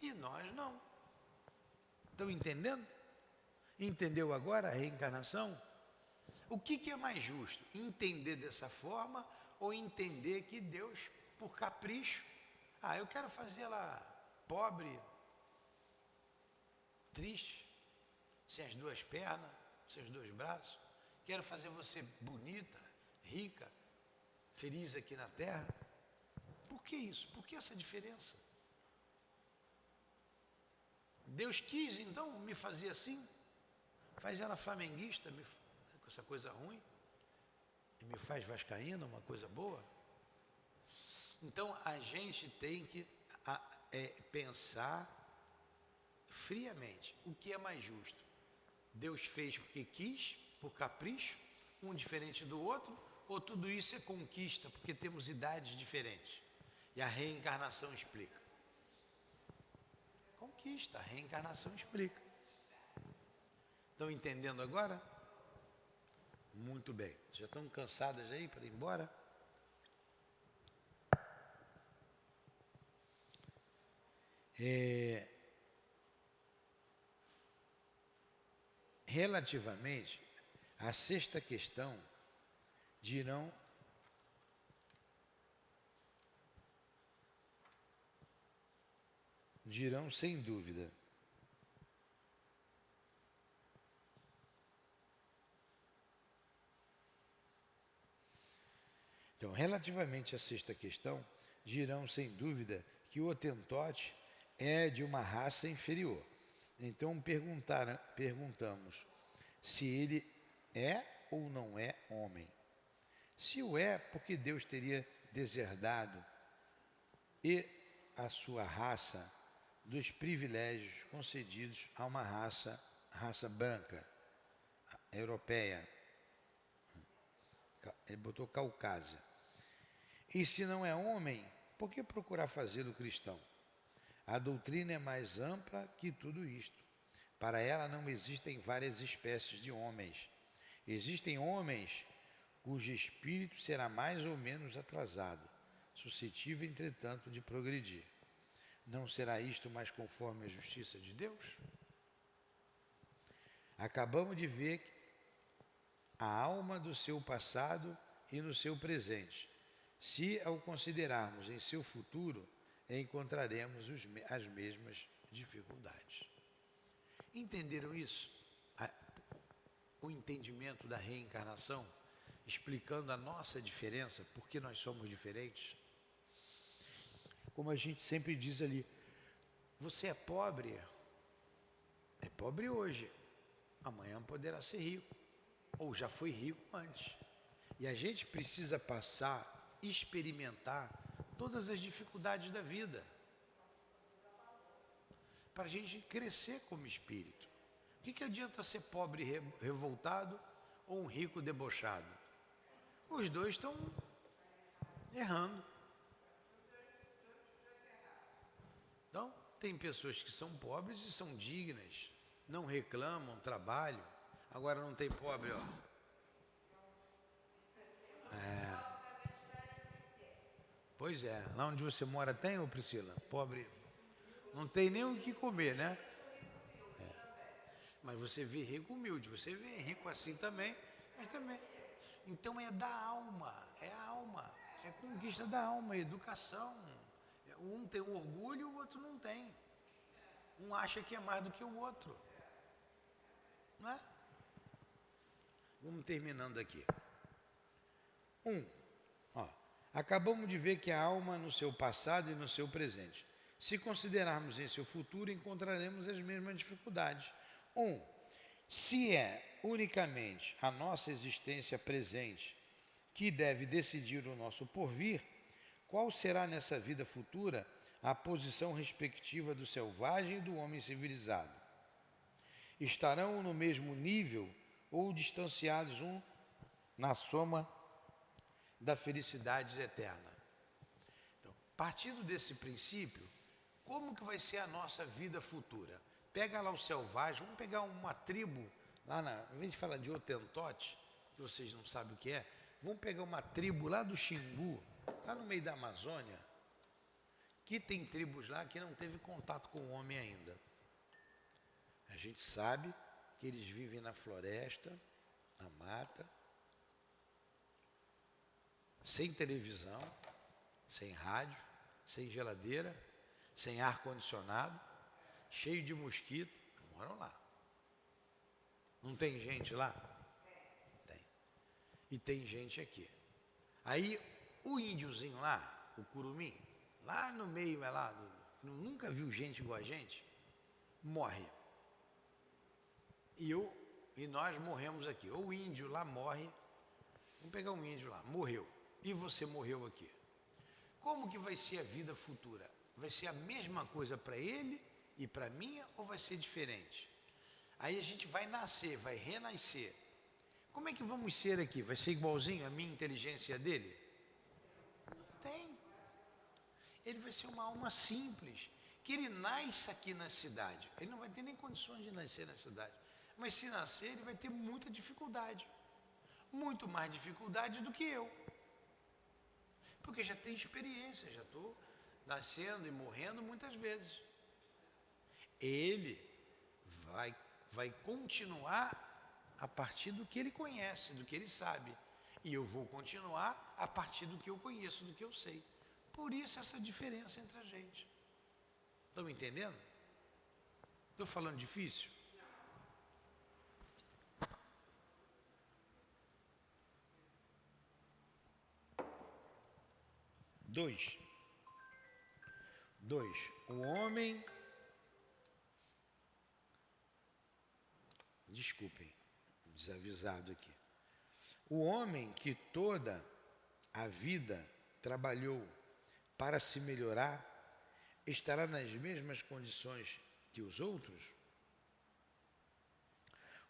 E nós não. Estão entendendo? Entendeu agora a reencarnação? O que é mais justo? Entender dessa forma ou entender que Deus, por capricho, eu quero fazer ela pobre, triste, sem as duas pernas, sem os dois braços. Quero fazer você bonita, rica, feliz aqui na terra. Por que isso? Por que essa diferença? Deus quis, então, me fazer assim? Faz ela flamenguista, com essa coisa ruim, e me faz vascaína, uma coisa boa. Então, a gente tem que pensar friamente, o que é mais justo? Deus fez porque quis, por capricho, um diferente do outro, ou tudo isso é conquista, porque temos idades diferentes? E a reencarnação explica. Conquista, a reencarnação explica. Estão entendendo agora? Muito bem. Já estão cansadas aí para ir embora? Relativamente à sexta questão, dirão sem dúvida. Então, relativamente à sexta questão, dirão sem dúvida que o Hotentote é de uma raça inferior. Então perguntamos se ele é ou não é homem. Se o é, porque Deus teria deserdado e a sua raça dos privilégios concedidos a uma raça branca, europeia. Ele botou Caucásia. E se não é homem, por que procurar fazê-lo cristão? A doutrina é mais ampla que tudo isto. Para ela não existem várias espécies de homens. Existem homens cujo espírito será mais ou menos atrasado, suscetível, entretanto, de progredir. Não será isto mais conforme a justiça de Deus? Acabamos de ver a alma do seu passado e no seu presente. Se ao considerarmos em seu futuro, encontraremos as mesmas dificuldades. Entenderam isso? O entendimento da reencarnação, explicando a nossa diferença, porque nós somos diferentes. Como a gente sempre diz ali, você é pobre hoje, amanhã poderá ser rico, ou já foi rico antes. E a gente precisa experimentar todas as dificuldades da vida, para a gente crescer como espírito. O que adianta ser pobre revoltado ou um rico debochado? Os dois estão errando. Então, tem pessoas que são pobres e são dignas, não reclamam, trabalham. Agora não tem pobre, ó. Pois é, lá onde você mora tem, ô Priscila? Pobre, não tem nem o que comer, né? Mas você vê rico humilde, você vê rico assim também, mas também. Então é da alma, é a alma, é conquista da alma, é educação. Um tem um orgulho, o outro não tem. Um acha que é mais do que o outro. Não é? Vamos terminando aqui. Ó, acabamos de ver que a alma no seu passado e no seu presente. Se considerarmos em seu futuro, encontraremos as mesmas dificuldades. Se é unicamente a nossa existência presente que deve decidir o nosso porvir, qual será nessa vida futura a posição respectiva do selvagem e do homem civilizado? Estarão no mesmo nível ou distanciados um na soma da felicidade eterna? Então, partindo desse princípio, como que vai ser a nossa vida futura? Pega lá o selvagem, vamos pegar uma tribo, em vez de falar de Hotentote, que vocês não sabem o que é, vamos pegar uma tribo lá do Xingu, lá no meio da Amazônia, que tem tribos lá que não teve contato com o homem ainda. A gente sabe que eles vivem na floresta, na mata, sem televisão, sem rádio, sem geladeira, sem ar-condicionado, cheio de mosquito, moram lá. Não tem gente lá? Tem. E tem gente aqui. Aí o índiozinho lá, o curumim, lá no meio, nunca viu gente igual a gente, morre. E nós morremos aqui. Ou o índio lá morre, vamos pegar um índio lá, morreu. E você morreu aqui. Como que vai ser a vida futura? Vai ser a mesma coisa para ele e para mim ou vai ser diferente? Aí a gente vai nascer, vai renascer. Como é que vamos ser aqui? Vai ser igualzinho a minha inteligência dele? Não tem. Ele vai ser uma alma simples, que ele nasce aqui na cidade. Ele não vai ter nem condições de nascer na cidade. Mas se nascer, ele vai ter muita dificuldade. Muito mais dificuldade do que eu. Porque já tenho experiência, já estou nascendo e morrendo muitas vezes. Ele vai continuar a partir do que ele conhece, do que ele sabe. E eu vou continuar a partir do que eu conheço, do que eu sei. Por isso essa diferença entre a gente. Estão me entendendo? Estou falando difícil? Dois. O homem... Desculpem, desavisado aqui. O homem que toda a vida trabalhou para se melhorar, estará nas mesmas condições que os outros?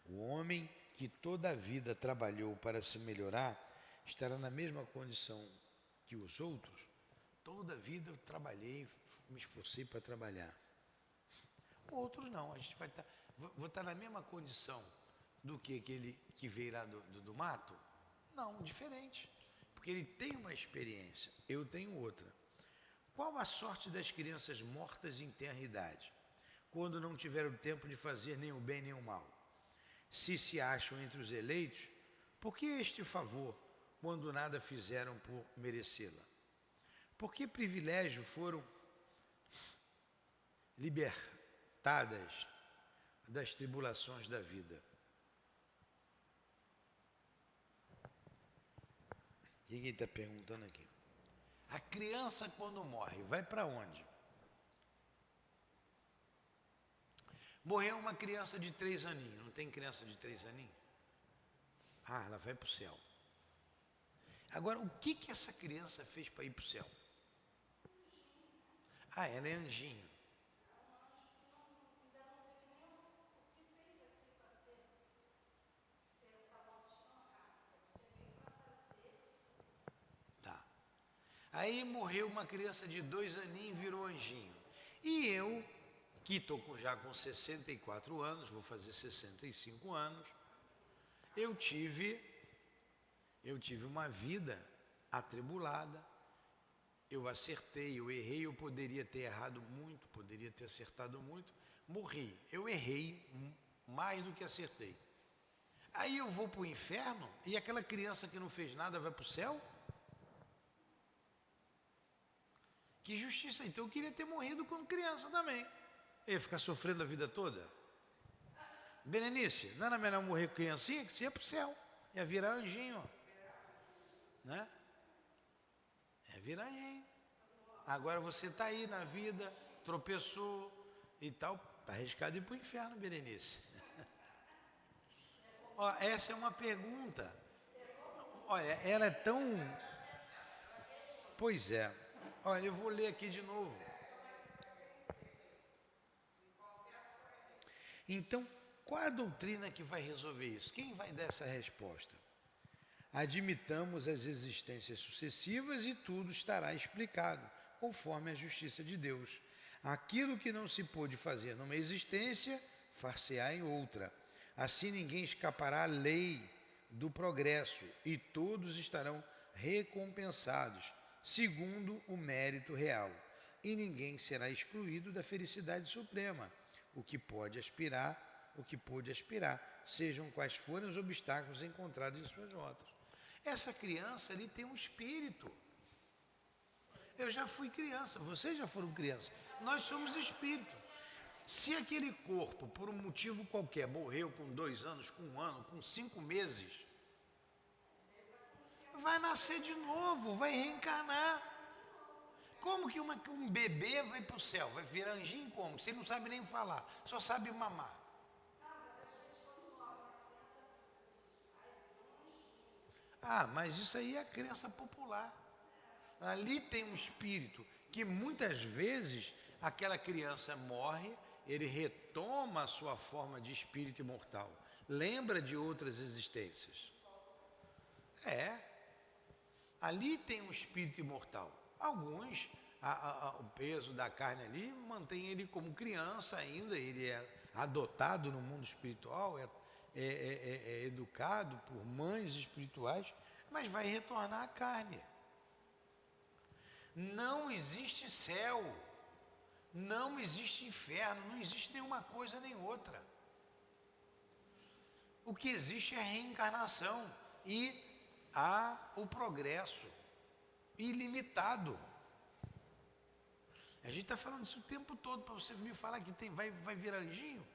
O homem que toda a vida trabalhou para se melhorar, estará na mesma condição que os outros? Toda a vida eu trabalhei, me esforcei para trabalhar. Outros não, a gente vou estar na mesma condição do que aquele que veio lá do mato? Não, diferente. Porque ele tem uma experiência, eu tenho outra. Qual a sorte das crianças mortas em tenra idade, quando não tiveram tempo de fazer nem o bem nem o mal? Se acham entre os eleitos, por que este favor, quando nada fizeram por merecê-la? Por que privilégio foram libertadas das tribulações da vida? Ninguém está perguntando aqui. A criança, quando morre, vai para onde? Morreu uma criança de 3 aninhos. Não tem criança de 3 aninhos? Ela vai para o céu. Agora, o que essa criança fez para ir para o céu? Ela é anjinho. Tá. Aí morreu uma criança de 2 aninhos e virou anjinho. E eu, que estou já com 64 anos, vou fazer 65 anos, eu tive uma vida atribulada. Eu acertei, eu errei, eu poderia ter errado muito, poderia ter acertado muito, morri. Eu errei mais do que acertei. Aí eu vou para o inferno e aquela criança que não fez nada vai para o céu? Que justiça! Então eu queria ter morrido quando criança também. Eu ia ficar sofrendo a vida toda. Berenice, não era melhor morrer com criancinha que você ia para o céu? Ia virar anjinho, né? É virar anjinho. Agora você está aí na vida, tropeçou e tal, está arriscado ir para o inferno, Berenice. Ó, essa é uma pergunta. Olha, ela é tão... Pois é. Olha, eu vou ler aqui de novo. Então, qual a doutrina que vai resolver isso? Quem vai dar essa resposta? Admitamos as existências sucessivas e tudo estará explicado, conforme a justiça de Deus. Aquilo que não se pôde fazer numa existência, far-se-á em outra. Assim ninguém escapará à lei do progresso e todos estarão recompensados, segundo o mérito real. E ninguém será excluído da felicidade suprema, o que pôde aspirar, sejam quais forem os obstáculos encontrados em suas rotas. Essa criança ali tem um espírito. Eu já fui criança, vocês já foram criança. Nós somos espírito. Se aquele corpo, por um motivo qualquer, morreu com 2 anos, com 1 ano, com 5 meses, vai nascer de novo, vai reencarnar. Como que um bebê vai para o céu? Vai virar anjinho como? Você não sabe nem falar, só sabe mamar. Ah, mas isso aí é a crença popular. Ali tem um espírito que muitas vezes aquela criança morre, ele retoma a sua forma de espírito imortal, lembra de outras existências. Ali tem um espírito imortal. Alguns, o peso da carne ali mantém ele como criança ainda, ele é adotado no mundo espiritual, é educado por mães espirituais, mas vai retornar à carne. Não existe céu, não existe inferno, não existe nenhuma coisa nem outra. O que existe é a reencarnação e há o progresso ilimitado. A gente está falando isso o tempo todo para você me falar que vai virar anjinho.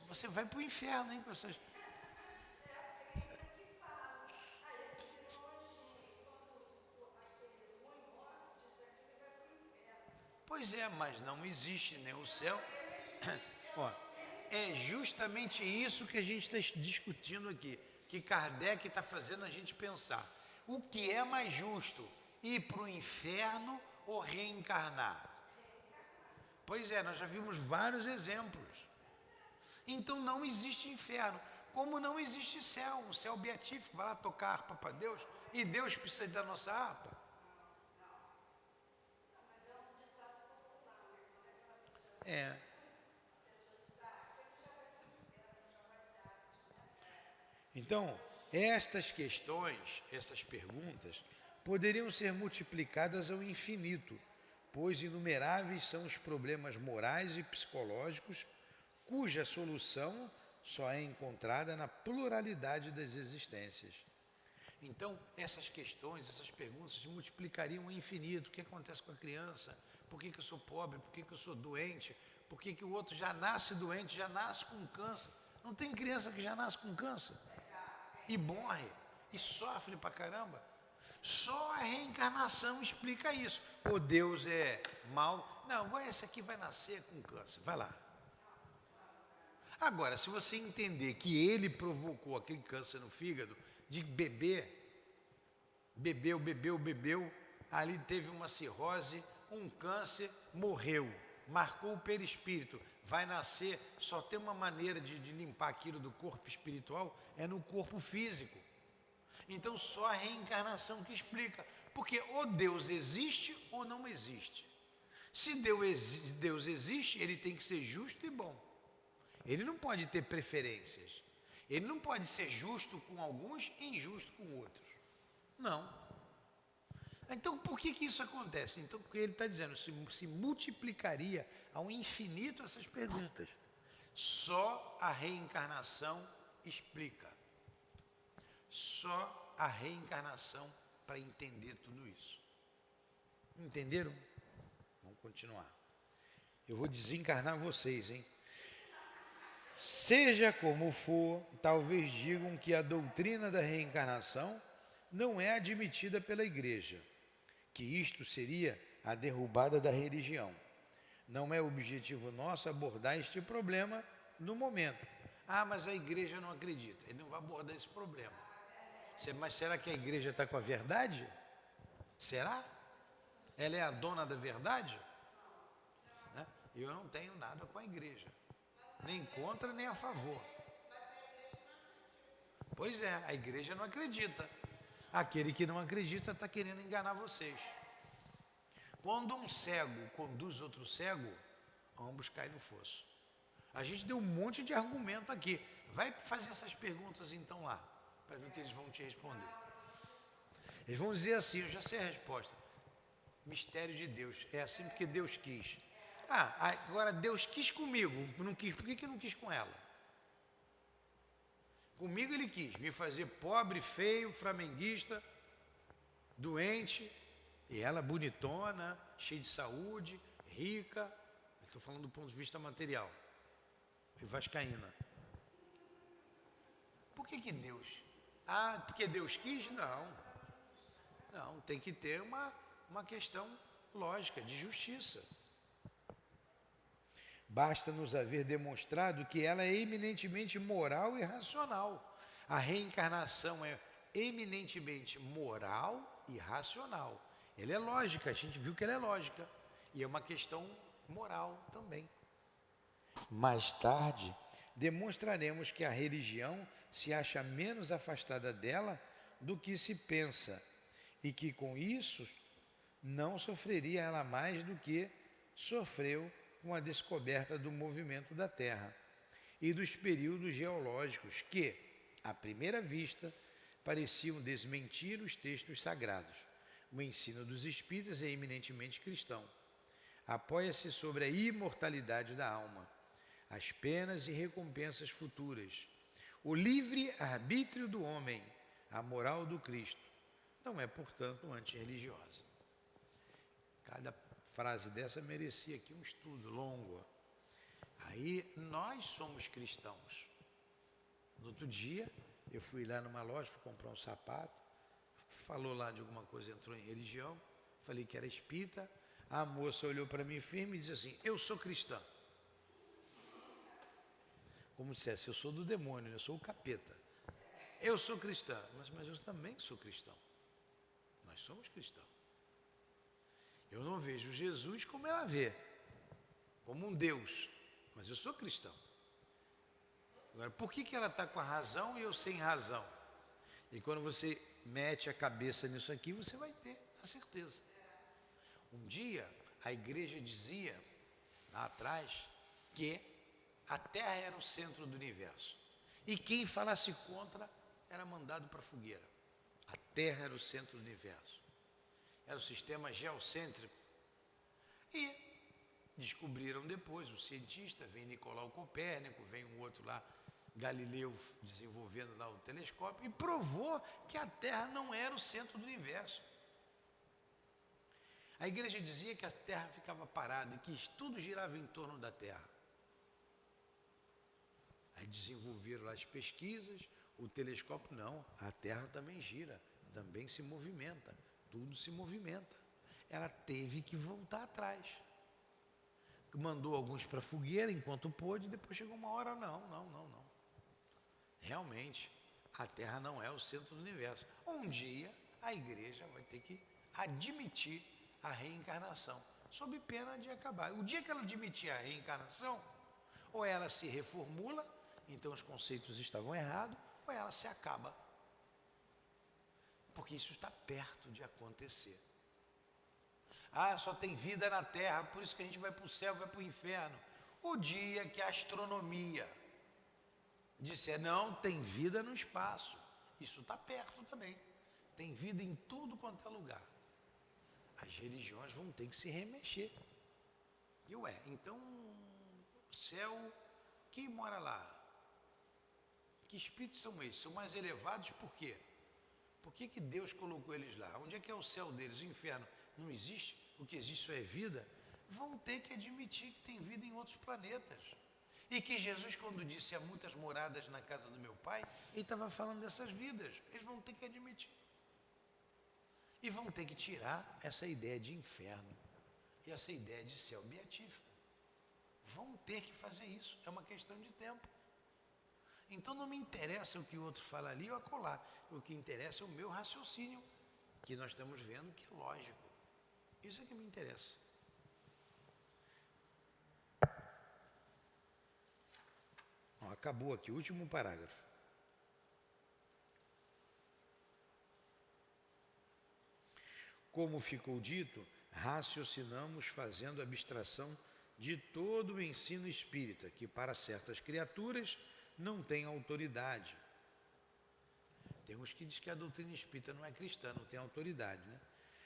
Você vai para o inferno, hein, com essas... Pois é, mas não existe nem o céu. Ó, é justamente isso que a gente está discutindo aqui, que Kardec está fazendo a gente pensar. O que é mais justo, ir para o inferno ou reencarnar? Pois é, nós já vimos vários exemplos. Então não existe inferno, como não existe céu, um céu beatífico, vai lá tocar harpa para Deus, e Deus precisa da nossa harpa. Então, estas questões, essas perguntas, poderiam ser multiplicadas ao infinito, pois inumeráveis são os problemas morais e psicológicos cuja solução só é encontrada na pluralidade das existências. Então, essas questões, essas perguntas se multiplicariam ao infinito. O que acontece com a criança? Por que eu sou pobre? Por que eu sou doente? Por que o outro já nasce doente, já nasce com câncer? Não tem criança que já nasce com câncer? E morre, e sofre pra caramba. Só a reencarnação explica isso. Ou Deus é mau. Não, esse aqui vai nascer com câncer, vai lá. Agora, se você entender que ele provocou aquele câncer no fígado, de bebeu, ali teve uma cirrose, um câncer, morreu, marcou o perispírito, vai nascer, só tem uma maneira de limpar aquilo do corpo espiritual, é no corpo físico. Então só a reencarnação que explica, porque ou Deus existe ou não existe. Se Deus existe, ele tem que ser justo e bom. Ele não pode ter preferências. Ele não pode ser justo com alguns e injusto com outros. Não. Então, por que isso acontece? Então, porque ele está dizendo, se multiplicaria ao infinito essas perguntas. Só a reencarnação explica. Só a reencarnação para entender tudo isso. Entenderam? Vamos continuar. Eu vou desencarnar vocês, hein? Seja como for, talvez digam que a doutrina da reencarnação não é admitida pela Igreja, que isto seria a derrubada da religião. Não é objetivo nosso abordar este problema no momento. Ah, mas a Igreja não acredita. Ele não vai abordar esse problema. Mas será que a Igreja está com a verdade? Será? Ela é a dona da verdade? Né? Eu não tenho nada com a Igreja. Nem contra, nem a favor. Pois é, a Igreja não acredita. Aquele que não acredita está querendo enganar vocês. Quando um cego conduz outro cego, ambos caem no fosso. A gente deu um monte de argumento aqui. Vai fazer essas perguntas então lá, para ver o que eles vão te responder. Eles vão dizer assim, eu já sei a resposta. Mistério de Deus. É assim porque Deus quis. Ah, agora Deus quis comigo, não quis. Por que não quis com ela? Comigo ele quis me fazer pobre, feio, flamenguista, doente, e ela bonitona, cheia de saúde, rica. Estou falando do ponto de vista material. E vascaína. Por que Deus? Ah, porque Deus quis? Não. Não, tem que ter uma questão lógica, de justiça. Basta nos haver demonstrado que ela é eminentemente moral e racional. A reencarnação é eminentemente moral e racional. Ela é lógica, a gente viu que ela é lógica. E é uma questão moral também. Mais tarde, demonstraremos que a religião se acha menos afastada dela do que se pensa e que com isso não sofreria ela mais do que sofreu com a descoberta do movimento da Terra e dos períodos geológicos que, à primeira vista, pareciam desmentir os textos sagrados. O ensino dos espíritas é eminentemente cristão. Apoia-se sobre a imortalidade da alma, as penas e recompensas futuras, o livre arbítrio do homem, a moral do Cristo. Não é, portanto, antirreligiosa. Cada frase dessa merecia aqui um estudo longo. Aí nós somos cristãos. No outro dia, eu fui lá numa loja, fui comprar um sapato, falou lá de alguma coisa, entrou em religião, falei que era espírita, a moça olhou para mim firme e disse assim, eu sou cristã. Como dissesse, eu sou do demônio, eu sou o capeta. Eu sou cristã, mas eu também sou cristão. Nós somos cristãos. Eu não vejo Jesus como ela vê, como um Deus, mas eu sou cristão. Agora, por que ela está com a razão e eu sem razão? E quando você mete a cabeça nisso aqui, você vai ter a certeza. Um dia, a igreja dizia, lá atrás, que a Terra era o centro do universo. E quem falasse contra era mandado para a fogueira. A Terra era o centro do universo. Era o sistema geocêntrico. E descobriram depois, os cientistas, vem Nicolau Copérnico, vem um outro lá, Galileu desenvolvendo lá o telescópio, e provou que a Terra não era o centro do universo. A igreja dizia que a Terra ficava parada e que tudo girava em torno da Terra. Aí desenvolveram lá as pesquisas, o telescópio, não, a Terra também gira, também se movimenta, tudo se movimenta. Ela teve que voltar atrás. Mandou alguns para a fogueira enquanto pôde, depois chegou uma hora, não. Realmente, a Terra não é o centro do universo. Um dia, a igreja vai ter que admitir a reencarnação, sob pena de acabar. O dia que ela admitir a reencarnação, ou ela se reformula, então os conceitos estavam errados, ou ela se acaba. Porque isso está perto de acontecer. Ah, só tem vida na Terra, por isso que a gente vai para o céu, vai para o inferno. O dia que a astronomia disser, não, tem vida no espaço. Isso está perto também. Tem vida em tudo quanto é lugar. As religiões vão ter que se remexer. E então, o céu, que mora lá? Que espíritos são esses? São mais elevados por quê? Por que Deus colocou eles lá? Onde é que é o céu deles? O inferno não existe? O que existe só é vida? Vão ter que admitir que tem vida em outros planetas. E que Jesus, quando disse há muitas moradas na casa do meu pai, ele estava falando dessas vidas. Eles vão ter que admitir. E vão ter que tirar essa ideia de inferno e essa ideia de céu beatífico. Vão ter que fazer isso. É uma questão de tempo. Então não me interessa o que o outro fala ali ou acolá. O que interessa é o meu raciocínio, que nós estamos vendo que é lógico. Isso é que me interessa. Ó, acabou aqui, o último parágrafo. Como ficou dito, raciocinamos fazendo abstração de todo o ensino espírita, que para certas criaturas não tem autoridade. Tem uns que dizem que a doutrina espírita não é cristã, não tem autoridade, né?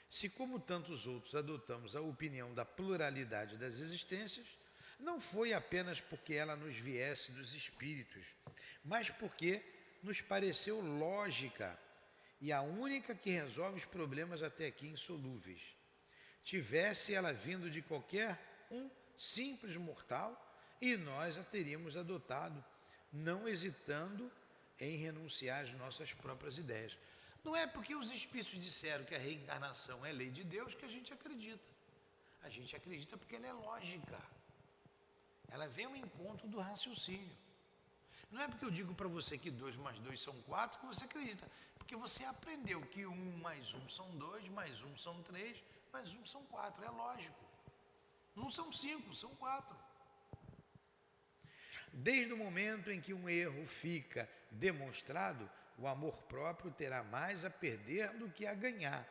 Se, como tantos outros, adotamos a opinião da pluralidade das existências, não foi apenas porque ela nos viesse dos espíritos, mas porque nos pareceu lógica e a única que resolve os problemas até aqui insolúveis. Tivesse ela vindo de qualquer um simples mortal, e nós a teríamos adotado, não hesitando em renunciar às nossas próprias ideias. Não é porque os espíritos disseram que a reencarnação é lei de Deus que a gente acredita. A gente acredita porque ela é lógica. Ela vem ao encontro do raciocínio. Não é porque eu digo para você que 2 mais 2 são 4 que você acredita. Porque você aprendeu que 1 mais 1 são 2, mais 1 são 3, mais 1 são 4. É lógico. Não são 5, são 4. Desde o momento em que um erro fica demonstrado, o amor próprio terá mais a perder do que a ganhar,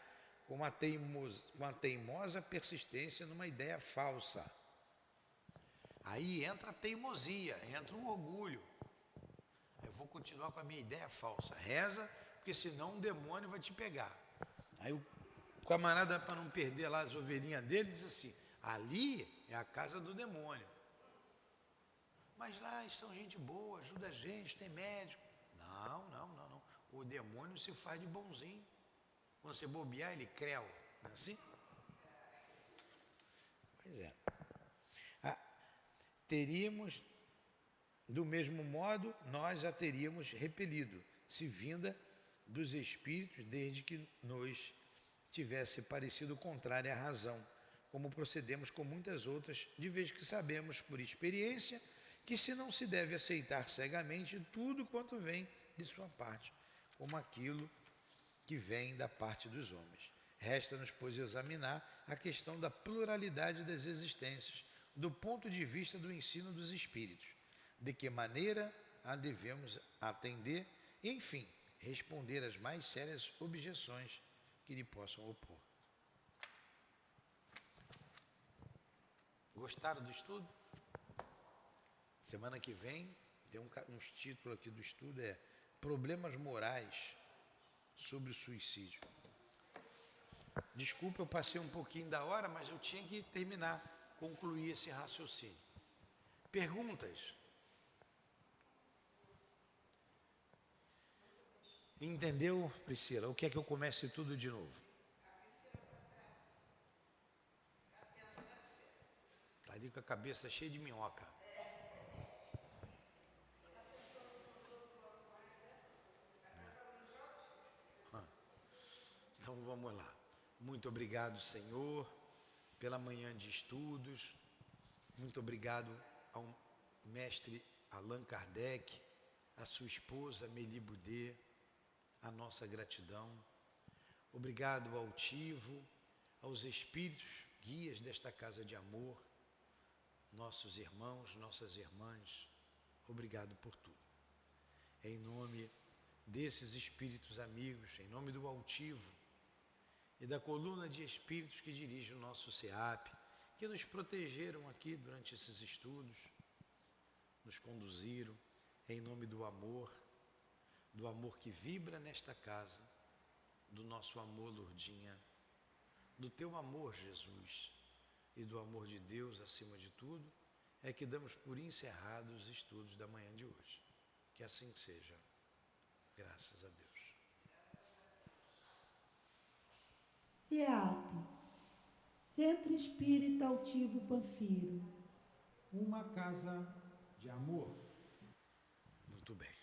com a teimosa persistência numa ideia falsa. Aí entra a teimosia, entra o orgulho. Eu vou continuar com a minha ideia falsa. Reza, porque senão um demônio vai te pegar. Aí o camarada, para não perder lá as ovelhinhas dele, diz assim, ali é a casa do demônio. Mas lá são gente boa, ajuda a gente, tem médico. Não. O demônio se faz de bonzinho. Quando você bobear, ele creu. Não é assim? Pois é. Teríamos, do mesmo modo, nós a teríamos repelido, se vinda dos espíritos, desde que nos tivesse parecido contrária à razão, como procedemos com muitas outras, de vez que sabemos por experiência que se não se deve aceitar cegamente tudo quanto vem de sua parte, como aquilo que vem da parte dos homens. Resta-nos, pois, examinar a questão da pluralidade das existências, do ponto de vista do ensino dos espíritos, de que maneira a devemos atender e, enfim, responder às mais sérias objeções que lhe possam opor. Gostaram do estudo? Semana que vem, tem uns títulos aqui do estudo, Problemas Morais sobre o Suicídio. Desculpa, eu passei um pouquinho da hora, mas eu tinha que terminar, concluir esse raciocínio. Perguntas? Entendeu, Priscila? O que é que eu comece tudo de novo? Está ali com a cabeça cheia de minhoca. Então vamos lá. Muito obrigado, Senhor, pela manhã de estudos. Muito obrigado ao mestre Allan Kardec, a sua esposa Amélie Boudet, a nossa gratidão. Obrigado ao altivo, aos espíritos guias desta casa de amor, nossos irmãos, nossas irmãs. Obrigado por tudo. Em nome desses espíritos amigos, em nome do altivo, e da coluna de espíritos que dirige o nosso SEAP, que nos protegeram aqui durante esses estudos, nos conduziram, em nome do amor que vibra nesta casa, do nosso amor, Lourdinha, do teu amor, Jesus, e do amor de Deus acima de tudo, é que damos por encerrados os estudos da manhã de hoje. Que assim seja. Graças a Deus. CEAP, Centro Espírita Altivo Panfiro. Uma casa de amor. Muito bem.